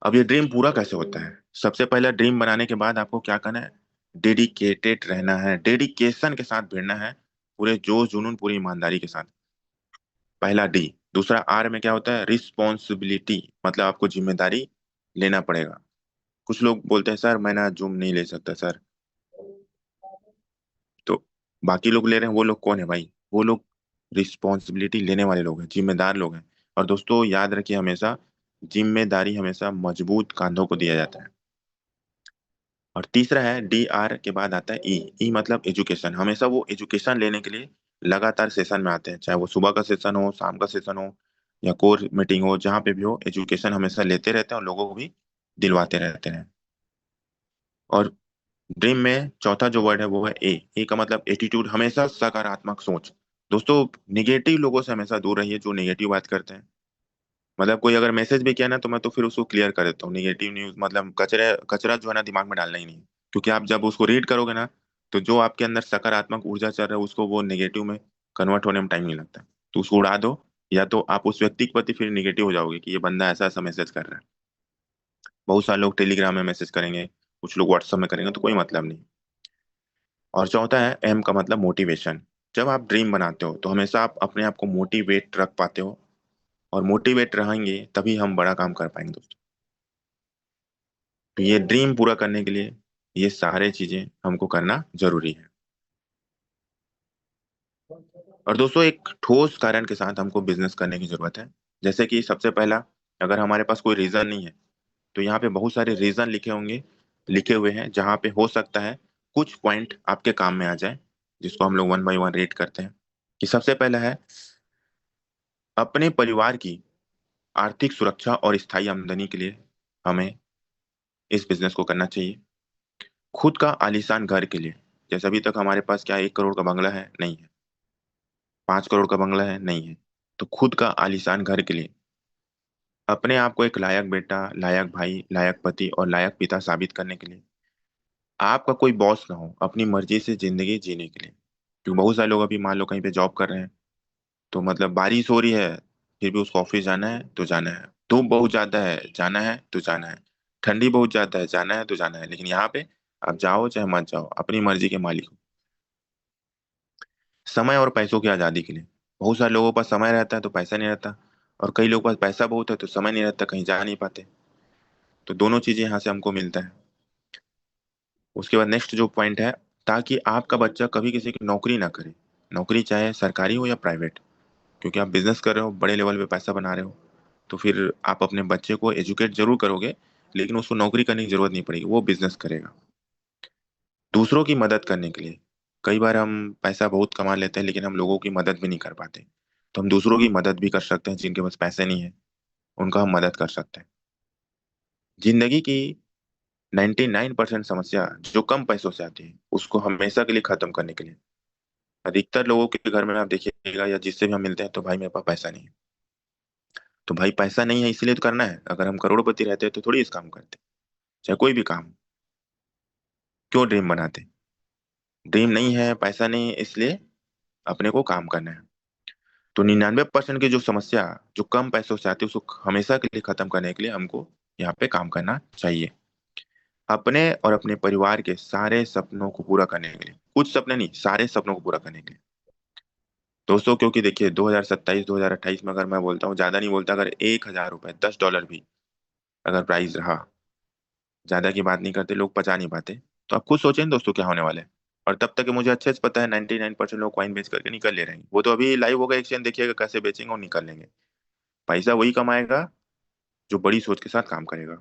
A: अब ये ड्रीम पूरा कैसे होता है? सबसे पहले ड्रीम बनाने के बाद आपको क्या करना है, डेडिकेटेड रहना है, डेडिकेशन के साथ भिड़ना है, पूरे जोश जुनून पूरी ईमानदारी के साथ। पहला डी। दूसरा आर में क्या होता है, रिस्पॉन्सिबिलिटी, मतलब आपको जिम्मेदारी लेना पड़ेगा। कुछ लोग बोलते हैं सर मैं ना जुम नहीं ले सकता सर। तो बाकी लोग ले रहे हैं, वो लोग कौन है भाई? वो लोग रिस्पॉन्सिबिलिटी लेने वाले लोग हैं, जिम्मेदार लोग हैं। और दोस्तों याद रखिए हमेशा, जिम्मेदारी हमेशा मजबूत कांधों को दिया जाता है। और तीसरा है DR के बाद आता है ई। ई मतलब एजुकेशन, हमेशा वो एजुकेशन लेने के लिए लगातार सेशन में आते हैं, चाहे वो सुबह का सेशन हो, शाम का सेशन हो, या कोर मीटिंग हो, जहाँ पे भी हो, एजुकेशन हमेशा लेते रहते हैं और लोगों को भी दिलवाते रहते हैं। और ड्रीम में चौथा जो वर्ड है वो है ए। ए का मतलब एटीट्यूड, हमेशा सकारात्मक सोच। दोस्तों, निगेटिव लोगों से हमेशा दूर रहिए जो निगेटिव बात करते हैं। मतलब कोई अगर मैसेज भी किया ना तो मैं तो फिर उसको क्लियर कर देता हूँ। निगेटिव न्यूज मतलब कचरा कचरा जो है ना दिमाग में डालना ही नहीं है। क्योंकि आप जब उसको रीड करोगे ना तो जो आपके अंदर सकारात्मक ऊर्जा चल रहा है उसको वो नेगेटिव में कन्वर्ट होने में टाइम नहीं लगता। तो उसको उड़ा दो, या तो आप उस व्यक्ति के प्रति फिर निगेटिव हो जाओगे कि ये बंदा ऐसा ऐसा मैसेज कर रहा है। बहुत सारे लोग टेलीग्राम में मैसेज करेंगे, कुछ लोग व्हाट्सएप में करेंगे, तो कोई मतलब नहीं। और चौथा है एम का मतलब मोटिवेशन। जब आप ड्रीम बनाते हो तो हमेशा आप अपने आप को मोटिवेट रख पाते हो, और मोटिवेट रहेंगे तभी हम बड़ा काम कर पाएंगे दोस्तों। तो ये ड्रीम पूरा करने के लिए ये सारे चीजें हमको करना जरूरी है। और दोस्तों, एक ठोस कारण के साथ हमको बिजनेस करने की जरूरत है। जैसे कि सबसे पहला, अगर हमारे पास कोई रीजन नहीं है तो यहाँ पे बहुत सारे रीजन लिखे हुए हैं, जहाँ पे हो सकता है कुछ पॉइंट आपके काम में आ जाए, जिसको हम लोग वन बाय वन रेट करते हैं। कि सबसे पहला है, अपने परिवार की आर्थिक सुरक्षा और स्थायी आमदनी के लिए हमें इस बिजनेस को करना चाहिए। खुद का आलीशान घर के लिए, जैसे अभी तक हमारे पास क्या 1 करोड़ का बंगला है? नहीं है। 5 करोड़ का बंगला है? नहीं है। तो खुद का आलीशान घर के लिए अपने आप को एक लायक बेटा, लायक भाई, लायक पति और लायक पिता साबित करने के लिए आपका कोई बॉस ना हो, अपनी मर्जी से जिंदगी जीने के लिए। क्योंकि बहुत सारे लोग अभी मान लो कहीं पे जॉब कर रहे हैं, तो मतलब बारिश हो रही है फिर भी उसको ऑफिस जाना है तो जाना है, धूप बहुत ज्यादा है जाना है तो जाना है, ठंडी बहुत ज्यादा है जाना है तो जाना है। लेकिन यहाँ पे आप जाओ चाहे मत जाओ, अपनी मर्जी के मालिक हो। समय और पैसों की आजादी के लिए, बहुत सारे लोगों के पास समय रहता है तो पैसा नहीं रहता, और कई लोगों के पास पैसा बहुत है तो समय नहीं रहता, कहीं जा नहीं पाते। तो दोनों चीजें यहाँ से हमको मिलता है। उसके बाद नेक्स्ट जो पॉइंट है, ताकि आपका बच्चा कभी किसी की नौकरी ना करे, नौकरी चाहे सरकारी हो या प्राइवेट। क्योंकि आप बिजनेस कर रहे हो, बड़े लेवल पे पैसा बना रहे हो, तो फिर आप अपने बच्चे को एजुकेट जरूर करोगे, लेकिन उसको नौकरी करने की जरूरत नहीं पड़ेगी, वो बिजनेस करेगा। दूसरों की मदद करने के लिए, कई बार हम पैसा बहुत कमा लेते हैं लेकिन हम लोगों की मदद भी नहीं कर पाते। तो हम दूसरों की मदद भी कर सकते हैं, जिनके पास पैसे नहीं है उनका हम मदद कर सकते हैं। जिंदगी की 99% समस्या जो कम पैसों से आती है उसको हमेशा के लिए खत्म करने के लिए, अधिकतर लोगों के घर में आप देखिएगा या जिससे भी हम मिलते हैं तो भाई मेरे पास पैसा नहीं है। तो भाई पैसा नहीं है इसलिए तो करना है, अगर हम करोड़पति रहते तो थोड़ी इस काम करते। चाहे कोई भी काम, क्यों ड्रीम बनाते? ड्रीम नहीं है, पैसा नहीं है, इसलिए अपने को काम करना है। तो 99% की जो समस्या जो कम पैसों से आती है उसको हमेशा के लिए खत्म करने के लिए हमको यहाँ पे काम करना चाहिए। अपने और अपने परिवार के सारे सपनों को पूरा करने के लिए, कुछ सपने नहीं, सारे सपनों को पूरा करने के लिए दोस्तों। क्योंकि देखिए 2027 2028 में अगर मैं बोलता हूँ, ज्यादा नहीं बोलता, अगर $1,000 $10 भी अगर प्राइस रहा, ज्यादा की बात नहीं करते, लोग पचा नहीं पाते, तो आप खुद सोचें दोस्तों क्या होने वाला है। और तब तक मुझे अच्छे से पता है 99% लोग कॉइन बेच करके निकल ले रहे हैं। वो तो अभी लाइव होगा एक्सचेंज, देखिएगा कैसे बेचेंगे और निकल लेंगे। पैसा वही कमाएगा जो बड़ी सोच के साथ काम करेगा।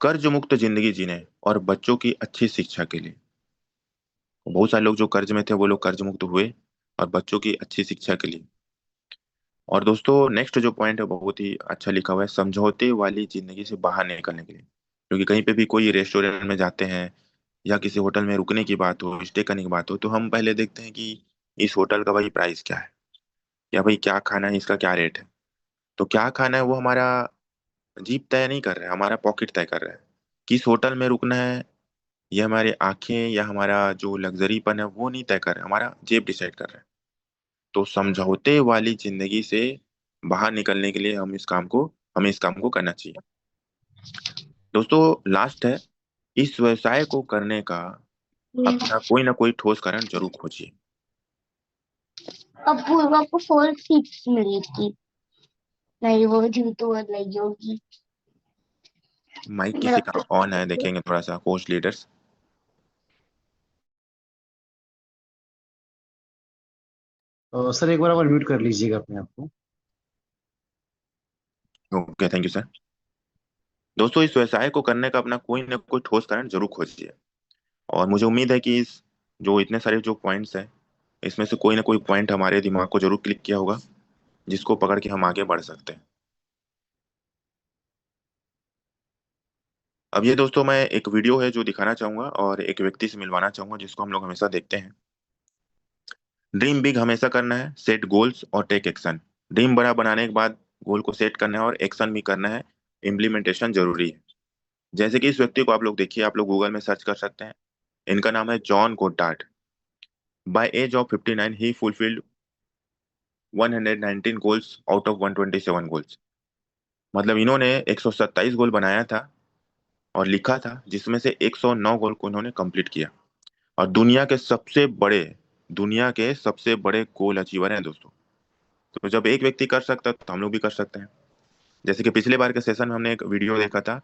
A: कर्ज मुक्त जिंदगी जीने और बच्चों की अच्छी शिक्षा के लिए, बहुत सारे लोग जो कर्ज में थे वो लोग कर्ज मुक्त हुए, और बच्चों की अच्छी शिक्षा के लिए। और दोस्तों, नेक्स्ट जो पॉइंट है बहुत ही अच्छा लिखा हुआ है, समझौते वाली जिंदगी से बाहर निकलने के लिए। क्योंकि कहीं पे भी कोई रेस्टोरेंट में जाते हैं या किसी होटल में रुकने की बात हो, स्टे करने की बात हो, तो हम पहले देखते हैं कि इस होटल का भाई प्राइस क्या है, या भाई क्या खाना है, इसका क्या रेट है। तो क्या खाना है वो हमारा जीप तय नहीं कर रहा है, हमारा पॉकेट तय कर रहा है। किस होटल में रुकना है ये हमारी आंखें या हमारा जो लग्जरीपन है वो नहीं तय कर रहा है, हमारा जेब डिसाइड कर रहा है। तो समझौते वाली जिंदगी से बाहर निकलने के लिए हमें इस काम को करना चाहिए। दोस्तों, लास्ट है, इस व्यवसाय को करने का अपना कोई ना कोई ठोस कारण जरूर खोजिए।
C: अब पूर्वा को 4 सीट्स मिली थी। नहीं, वो जूतों लगी होगी।
A: माइक
C: मेरा
A: किसी का ऑन है, देखेंगे थोड़ा सा कोच लीडर्स।
B: तो सर एक बार आप म्यूट कर लीजिएगा अपने आप को।
A: Okay, thank you sir. दोस्तों, इस व्यवसाय को करने का अपना कोई ना कोई ठोस कारण जरूर खोजिए। और मुझे उम्मीद है कि इस जो इतने सारे जो पॉइंट्स हैं इसमें से कोई ना कोई पॉइंट हमारे दिमाग को जरूर क्लिक किया होगा, जिसको पकड़ के हम आगे बढ़ सकते हैं। अब ये दोस्तों मैं एक वीडियो है जो दिखाना चाहूंगा और एक व्यक्ति से मिलवाना चाहूंगा जिसको हम लोग हमेशा देखते हैं। ड्रीम बिग हमेशा करना है, सेट गोल्स और टेक एक्शन। ड्रीम बड़ा बनाने के बाद गोल को सेट करना है और एक्शन भी करना है। इम्प्लीमेंटेशन जरूरी है। जैसे कि इस व्यक्ति को आप लोग देखिए, आप लोग गूगल में सर्च कर सकते हैं। इनका नाम है John Goddard. By age of 59 he fulfilled 119 goals out of 127 goals. मतलब इन्होंने 127 गोल बनाया था और लिखा था, जिसमें से 109 गोल को इन्होंने कंप्लीट किया। और दुनिया के सबसे बड़े गोल अचीवर हैं दोस्तों। तो जब एक व्यक्ति कर सकता है तो हम लोग भी कर सकते हैं। जैसे कि पिछले बार के सेशन में हमने एक वीडियो देखा था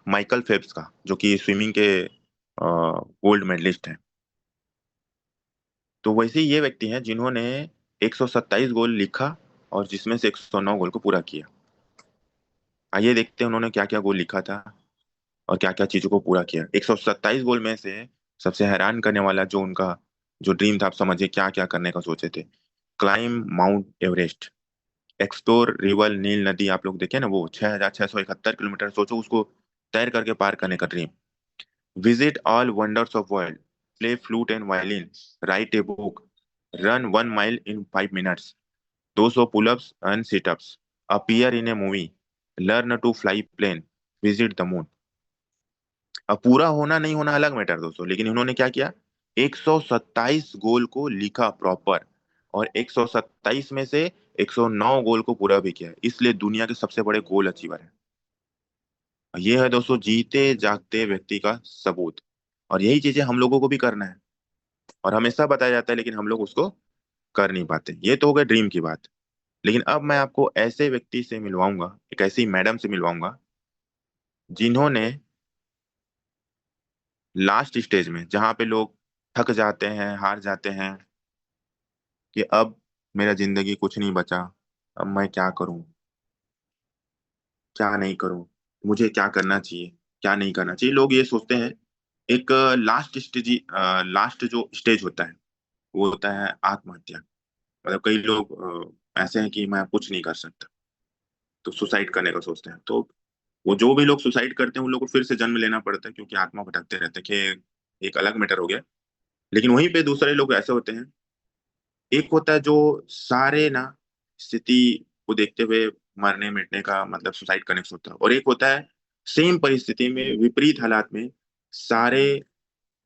A: माइकल फेब्स का, जो कि स्विमिंग के गोल्ड मेडलिस्ट हैं। तो वैसे ही ये व्यक्ति हैं जिन्होंने 127 गोल लिखा और जिसमें से 109 गोल को पूरा किया। आइए देखते हैं उन्होंने क्या क्या गोल लिखा था और क्या क्या चीजों को पूरा किया। 127 गोल में से सबसे हैरान करने वाला जो उनका जो ड्रीम था, आप समझिए क्या क्या करने का सोचे थे। Climb Mount Everest, explore river Nile नदी, आप लोग देखे ना वो 6,671 किलोमीटर, सोचो उसको तैर करके पार करने का dream. Visit all wonders of world, play flute and violin, write a book, run 1 mile in 5 minutes, 200 pullups and situps, appear in a movie, learn to fly plane, visit the moon. अब पूरा होना नहीं होना अलग matter दोस्तों, लेकिन इन्होंने क्या किया, 127 गोल को लिखा प्रॉपर, और 127 में से 109 गोल को पूरा भी किया, इसलिए दुनिया के सबसे बड़े गोल अचीवर है। ये है दोस्तों जीते जागते व्यक्ति का सबूत। और यही चीजें हम लोगों को भी करना है, और हमेशा बताया जाता है, लेकिन हम लोग उसको कर नहीं पाते। ये तो हो गया ड्रीम की बात। लेकिन अब मैं आपको ऐसे व्यक्ति से मिलवाऊंगा, एक ऐसी मैडम से मिलवाऊंगा जिन्होंने लास्ट स्टेज में, जहां पे लोग थक जाते हैं, हार जाते हैं कि अब मेरा जिंदगी कुछ नहीं बचा, अब मैं क्या करूं, क्या नहीं करूं, मुझे क्या करना चाहिए, क्या नहीं करना चाहिए, लोग ये सोचते हैं। एक लास्ट जो स्टेज होता है वो होता है आत्महत्या। मतलब कई लोग ऐसे हैं कि मैं कुछ नहीं कर सकता, तो सुसाइड करने का सोचते हैं। तो वो जो भी लोग सुसाइड करते हैं उन लोगों को फिर से जन्म लेना पड़ता है, क्योंकि आत्मा भटकते रहते हैं, कि एक अलग मैटर हो गया। लेकिन वहीं पे दूसरे लोग ऐसे होते हैं, एक होता है जो सारे ना स्थिति को देखते हुए मरने मिटने का मतलब सुसाइड करने का सोचता है, और एक होता है सेम परिस्थिति में, विपरीत हालात में, सारे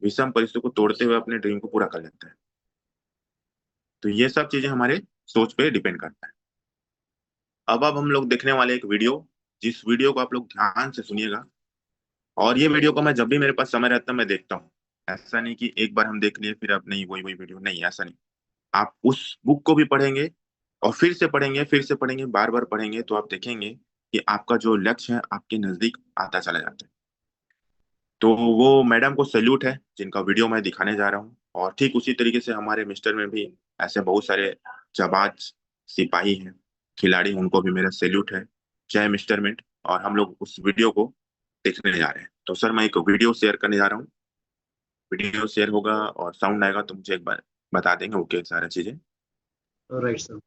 A: विषम परिस्थितियों को तोड़ते हुए अपने ड्रीम को पूरा कर लेता है। तो ये सब चीजें हमारे सोच पे डिपेंड करता है। अब हम लोग देखने वाले एक वीडियो, जिस वीडियो को आप लोग ध्यान से सुनिएगा। और ये वीडियो को मैं जब भी मेरे पास समय रहता है मैं देखता हूँ। ऐसा नहीं कि एक बार हम देख लिए फिर अब नहीं, वही वही वीडियो नहीं, ऐसा नहीं। आप उस बुक को भी पढ़ेंगे और फिर से पढ़ेंगे, फिर से पढ़ेंगे, बार बार पढ़ेंगे, तो आप देखेंगे कि आपका जो लक्ष्य है आपके नजदीक आता चला जाता है। तो वो मैडम को सैल्यूट है जिनका वीडियो मैं दिखाने जा रहा हूँ। और ठीक उसी तरीके से हमारे मिस्टर में भी ऐसे बहुत सारे जाबाज सिपाही हैं, खिलाड़ी, उनको भी मेरा सैल्यूट है। जय मिस्टर मिंट। और हम लोग उस वीडियो को देखने जा रहे हैं। तो सर मैं एक वीडियो शेयर करने जा रहा हूँ। वीडियो शेयर होगा और साउंड आएगा तो मुझे एक बार बता देंगे, ओके सारा चीजें।
B: Right sir.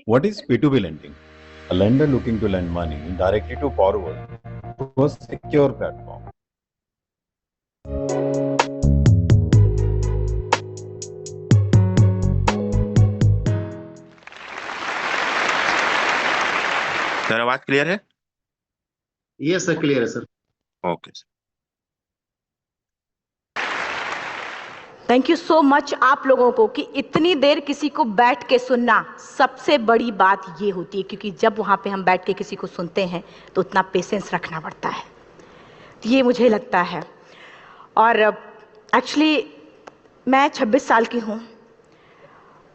D: What is P2P lending? A lender looking to lend money directly to borrower through a secure platform.
A: Sir आवाज क्लियर है?
B: यस सर, क्लियर है sir.
A: Okay sir.
E: Thank you so much आप लोगों को कि इतनी देर किसी को बैठ के सुनना सबसे बड़ी बात ये होती है, क्योंकि जब वहाँ पे हम बैठ के किसी को सुनते हैं तो उतना पेशेंस रखना पड़ता है, ये मुझे लगता है। और एक्चुअली मैं 26 साल की हूँ।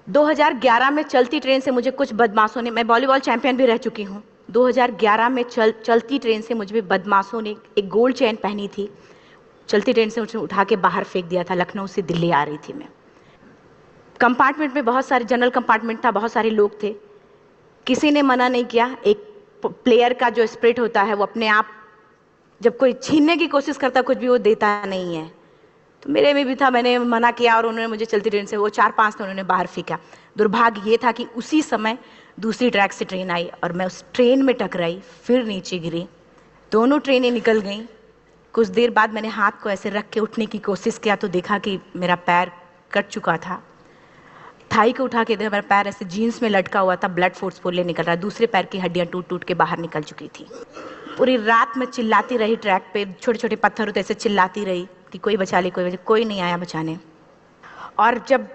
E: 2011 में चलती ट्रेन से मुझे कुछ बदमाशों ने, मैं वॉलीबॉल चैंपियन भी रह चुकी हूँ, 2011 में चलती ट्रेन से मुझे बदमाशों ने एक गोल्ड चेन पहनी थी, चलती ट्रेन से मुझे उठा के बाहर फेंक दिया था। लखनऊ से दिल्ली आ रही थी मैं। कंपार्टमेंट में बहुत सारे, जनरल कंपार्टमेंट था, बहुत सारे लोग थे। किसी ने मना नहीं किया। एक प्लेयर का जो स्पिरिट होता है वो अपने आप, जब कोई छीनने की कोशिश करता कुछ भी, वो देता नहीं है। तो मेरे में भी था, मैंने मना किया और उन्होंने मुझे चलती ट्रेन से वो 4-5 ने उन्होंने बाहर फेंका। दुर्भाग्य ये था कि उसी समय दूसरी ट्रैक से ट्रेन आई और मैं उस ट्रेन में टकराई, फिर नीचे गिरी। दोनों ट्रेनें निकल गईं। कुछ देर बाद मैंने हाथ को ऐसे रख के उठने की कोशिश किया तो देखा कि मेरा पैर कट चुका था। थाई को उठा के देखा, मेरा पैर ऐसे जीन्स में लटका हुआ था, ब्लड फोर्सफुली निकल रहा, दूसरे पैर की हड्डियां टूट टूट के बाहर निकल चुकी थी। पूरी रात मैं चिल्लाती रही ट्रैक पे, छोटे छोटे पत्थर होते ऐसे चिल्लाती रही कि कोई बचा ले, कोई नहीं आया बचाने। और जब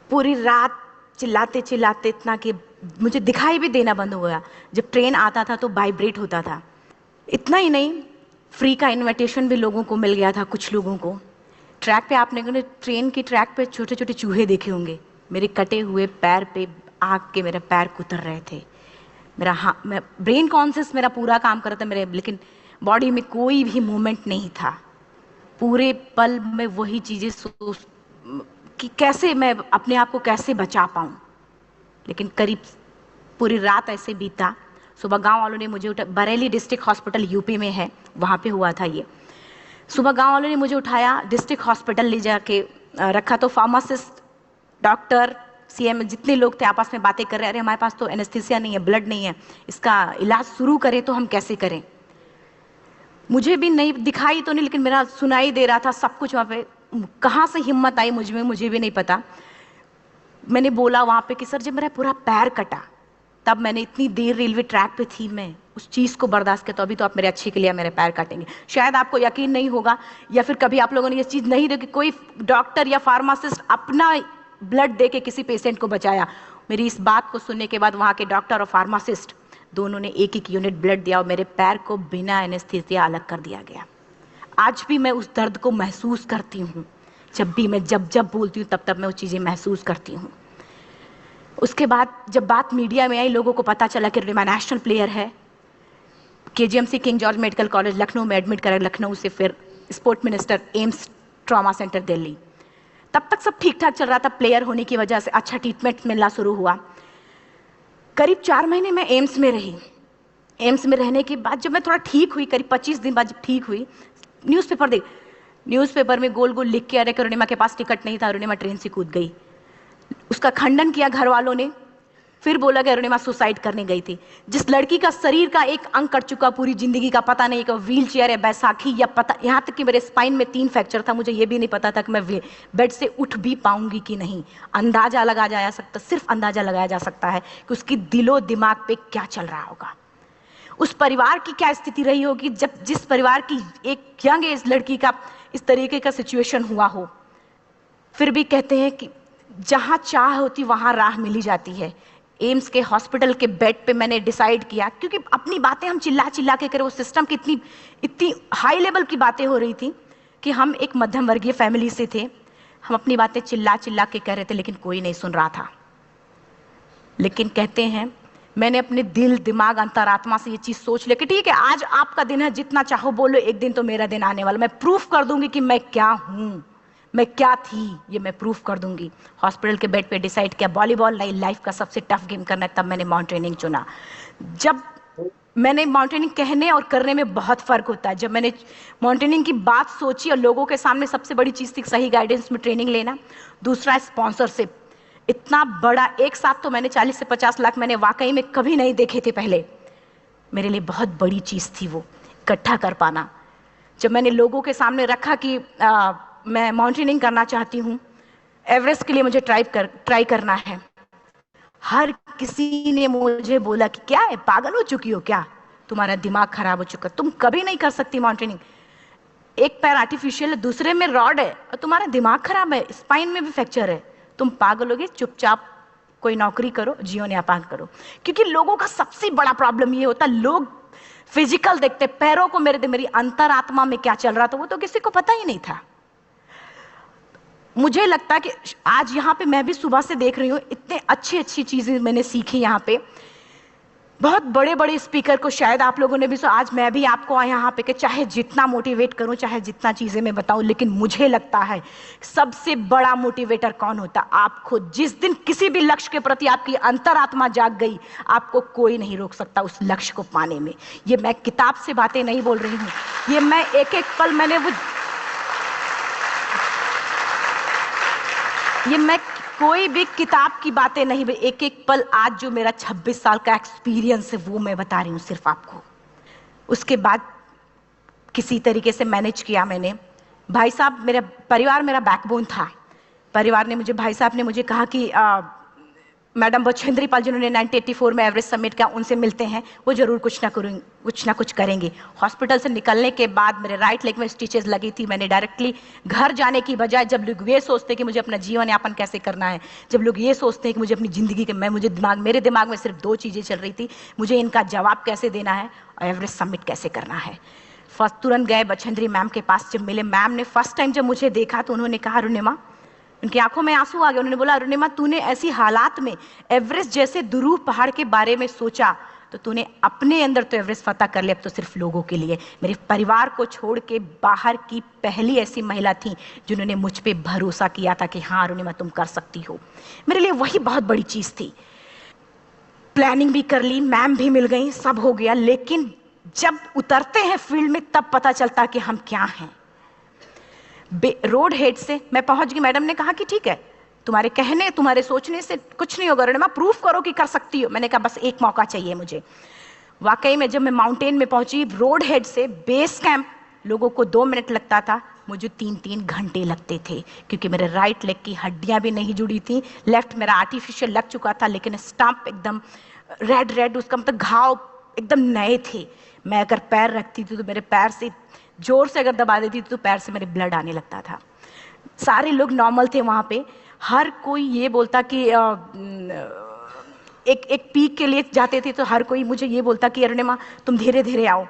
E: पूरी रात चिल्लाते चिल्लाते इतना कि मुझे दिखाई भी देना बंद हो गया। जब ट्रेन आता था तो वाइब्रेट होता था। इतना ही नहीं, फ्री का इनविटेशन भी लोगों को मिल गया था, कुछ लोगों को। ट्रैक पे आपने ट्रेन की ट्रैक पे छोटे छोटे चूहे देखे होंगे, मेरे कटे हुए पैर पे आग के मेरे पैर कुतर रहे थे। मैं ब्रेन कॉन्शियस मेरा पूरा काम कर रहा था मेरे, लेकिन बॉडी में कोई भी मूवमेंट नहीं था। पूरे पल में वही चीज़ें सोच कि कैसे मैं अपने आप को कैसे बचा पाऊँ। लेकिन करीब पूरी रात ऐसे बीता। सुबह गांव वालों ने मुझे बरेली डिस्ट्रिक्ट हॉस्पिटल यूपी में है, वहाँ पे हुआ था ये। सुबह गांव वालों ने मुझे उठाया, डिस्ट्रिक्ट हॉस्पिटल ले जाके रखा। तो फार्मासिस्ट, डॉक्टर, सीएम जितने लोग थे आपस में बातें कर रहे, अरे हमारे पास तो एनेस्थीसिया नहीं है, ब्लड नहीं है, इसका इलाज शुरू करें तो हम कैसे करें। मुझे भी नहीं दिखाई तो नहीं, लेकिन मेरा सुनाई दे रहा था सब कुछ वहाँ पे। कहाँ से हिम्मत आई मुझ में, मुझे भी नहीं पता। मैंने बोला वहाँ पे कि सर जब मेरा पूरा पैर कटा, तब मैंने इतनी देर रेलवे ट्रैक पे थी, मैं उस चीज़ को बर्दाश्त किया, तो अभी तो आप मेरे अच्छे के लिए मेरे पैर काटेंगे। शायद आपको यकीन नहीं होगा, या फिर कभी आप लोगों ने ये चीज़ नहीं देखी, कोई डॉक्टर या फार्मासिस्ट अपना ब्लड दे के किसी पेशेंट को बचाया। मेरी इस बात को सुनने के बाद वहाँ के डॉक्टर और फार्मासिस्ट दोनों ने एक एक यूनिट ब्लड दिया और मेरे पैर को बिना एनेस्थीसिया अलग कर दिया गया। आज भी मैं उस दर्द को महसूस करती हूँ। जब भी मैं जब बोलती हूँ तब मैं वो चीज़ें महसूस करती हूँ। उसके बाद जब बात मीडिया में आई, लोगों को पता चला कि रिमा नेशनल प्लेयर है, KGMC king George medical college Lucknow में एडमिट करा, लखनऊ से फिर sport minister, AIIMS trauma centre Delhi. तब तक सब ठीक ठाक चल रहा था, प्लेयर होने की वजह से अच्छा ट्रीटमेंट मिलना शुरू हुआ। करीब 4 महीने मैं एम्स में रही। एम्स में रहने के बाद जब मैं थोड़ा ठीक हुई, करीब 25 दिन बाद जब ठीक हुई, न्यूज़पेपर में गोल गोल लिख के, अरे अरुणिमा के पास टिकट नहीं था, अरुणिमा ट्रेन से कूद गई। उसका खंडन किया घर वालों ने, फिर बोला कि अरुणिमा सुसाइड करने गई थी। जिस लड़की का शरीर का एक अंग कट चुका, पूरी जिंदगी का पता नहीं कि व्हील चेयर है, बैसाखी या पता, यहाँ तक कि मेरे स्पाइन में 3 फ्रैक्चर था, मुझे ये भी नहीं पता था कि मैं बेड से उठ भी पाऊंगी कि नहीं। अंदाजा लगाया जा सकता, सिर्फ अंदाजा लगाया जा सकता है कि उसकी दिलो दिमाग पे क्या चल रहा होगा, उस परिवार की क्या स्थिति रही होगी जब जिस परिवार की एक यंग एज लड़की का इस तरीके का सिचुएशन हुआ हो। फिर भी कहते हैं कि जहाँ चाह होती वहाँ राह मिली जाती है। एम्स के हॉस्पिटल के बेड पे मैंने डिसाइड किया, क्योंकि अपनी बातें हम चिल्ला चिल्ला के करें, उस सिस्टम की इतनी हाई लेवल की बातें हो रही थी कि हम एक मध्यम वर्गीय फैमिली से थे, हम अपनी बातें चिल्ला चिल्ला के कह रहे थे, लेकिन कोई नहीं सुन रहा था। लेकिन कहते हैं मैंने अपने दिल, दिमाग, अंतरात्मा से ये चीज़ सोच लिया कि ठीक है, आज आपका दिन है, जितना चाहो बोलो, एक दिन तो मेरा दिन आने वाला, मैं प्रूफ कर दूंगी कि मैं क्या हूँ, मैं क्या थी, ये मैं प्रूफ कर दूंगी। हॉस्पिटल के बेड पे डिसाइड किया वॉलीबॉल नहीं, लाइफ का सबसे टफ गेम करना है, तब मैंने माउंटेनिंग चुना। जब मैंने माउंटेनिंग कहने और करने में बहुत फ़र्क होता है। जब मैंने माउंटेनिंग की बात सोची और लोगों के सामने, सबसे बड़ी चीज़ थी सही गाइडेंस में ट्रेनिंग लेना, दूसरा स्पॉन्सरशिप। इतना बड़ा एक साथ तो मैंने 40 से 50 लाख मैंने वाकई में कभी नहीं देखे थे पहले। मेरे लिए बहुत बड़ी चीज़ थी वो इकट्ठा कर पाना। जब मैंने लोगों के सामने रखा कि मैं माउंटेनिंग करना चाहती हूँ, एवरेस्ट के लिए मुझे ट्राई करना है, हर किसी ने मुझे बोला कि क्या है, पागल हो चुकी हो क्या, तुम्हारा दिमाग खराब हो चुका, तुम कभी नहीं कर सकती माउंटेनिंग। एक पैर आर्टिफिशियल है, दूसरे में रॉड है, और तुम्हारा दिमाग खराब है, स्पाइन में भी फ्रैक्चर है, तुम पागल होगे, चुपचाप कोई नौकरी करो, जीवन यापन करो। क्योंकि लोगों का सबसे बड़ा प्रॉब्लम ये होता है, लोग फिजिकल देखते, पैरों को मेरी अंतरात्मा में क्या चल रहा था वो तो किसी को पता ही नहीं था। मुझे लगता है कि आज यहाँ पे मैं भी सुबह से देख रही हूँ, इतने अच्छी चीजें मैंने सीखी यहाँ पे। बहुत बड़े बड़े स्पीकर को शायद आप लोगों ने भी सुना, आज मैं भी आपको यहाँ पे कि चाहे जितना मोटिवेट करूं, चाहे जितना चीजें मैं बताऊं, लेकिन मुझे लगता है सबसे बड़ा मोटिवेटर कौन होता? आप खुद। जिस दिन किसी भी लक्ष्य के प्रति आपकी अंतरात्मा जाग गई, आपको कोई नहीं रोक सकता उस लक्ष्य को पाने में। ये मैं किताब से बातें नहीं बोल रही हूँ, ये मैं एक एक पल मैंने मैं कोई भी किताब की बातें नहीं, एक एक पल आज जो मेरा 26 साल का एक्सपीरियंस है वो मैं बता रही हूँ सिर्फ आपको। उसके बाद किसी तरीके से मैनेज किया मैंने। भाई साहब, मेरा परिवार मेरा बैकबोन था। परिवार ने मुझे, भाई साहब ने मुझे कहा कि मैडम बछेंद्री पाल जिन्होंने 1984 में एवरेस्ट समिट किया, उनसे मिलते हैं, वो जरूर कुछ ना कुछ करेंगे। हॉस्पिटल से निकलने के बाद मेरे राइट लेग में स्टिचेस लगी थी। मैंने डायरेक्टली घर जाने की बजाय, जब लोग ये सोचते हैं कि मुझे अपना जीवन यापन कैसे करना है, जब लोग ये सोचते हैं कि मुझे अपनी ज़िंदगी के, मेरे दिमाग में सिर्फ 2 चीज़ें चल रही थी, मुझे इनका जवाब कैसे देना है और एवरेस्ट समिट कैसे करना है। फर्स्ट तुरंत गए बछेंद्री मैम के पास। जब मिले, मैम ने फर्स्ट टाइम जब मुझे देखा तो उन्होंने कहा, अरुणिमा, उनकी आंखों में आंसू आ गए। उन्होंने बोला, अरुणिमा, तूने ऐसी हालात में एवरेस्ट जैसे दुरूह पहाड़ के बारे में सोचा तो तूने अपने अंदर तो एवरेस्ट फतह कर लिया, अब तो सिर्फ लोगों के लिए। मेरे परिवार को छोड़ के बाहर की पहली ऐसी महिला थी जिन्होंने मुझ पे भरोसा किया था कि हाँ अरुणिमा, तुम कर सकती हो। मेरे लिए वही बहुत बड़ी चीज थी। प्लानिंग भी कर ली, मैम भी मिल गई, सब हो गया। लेकिन जब उतरते हैं फील्ड में तब पता चलता कि हम क्या हैं। रोड हेड से मैं पहुंच गई। मैडम ने कहा कि ठीक है, तुम्हारे कहने, तुम्हारे सोचने से कुछ नहीं होगा अरुणिमा, प्रूफ करो कि कर सकती हो। मैंने कहा बस एक मौका चाहिए मुझे। वाकई में जब मैं माउंटेन में पहुंची, रोड हेड से बेस कैंप लोगों को 2 मिनट लगता था, मुझे 3-3 घंटे लगते थे, क्योंकि मेरे राइट लेग की हड्डियां भी नहीं जुड़ी थी। लेफ्ट मेरा आर्टिफिशियल लग चुका था, लेकिन स्टंप एकदम रेड, उसका मतलब घाव एकदम नए थे। मैं अगर पैर रखती थी तो मेरे पैर से जोर से अगर दबा देती थी तो पैर से मेरे ब्लड आने लगता था। सारे लोग नॉर्मल थे वहाँ पे। हर कोई ये बोलता कि एक पीक के लिए जाते थे तो हर कोई मुझे ये बोलता कि अरुणिमा, तुम धीरे धीरे आओ।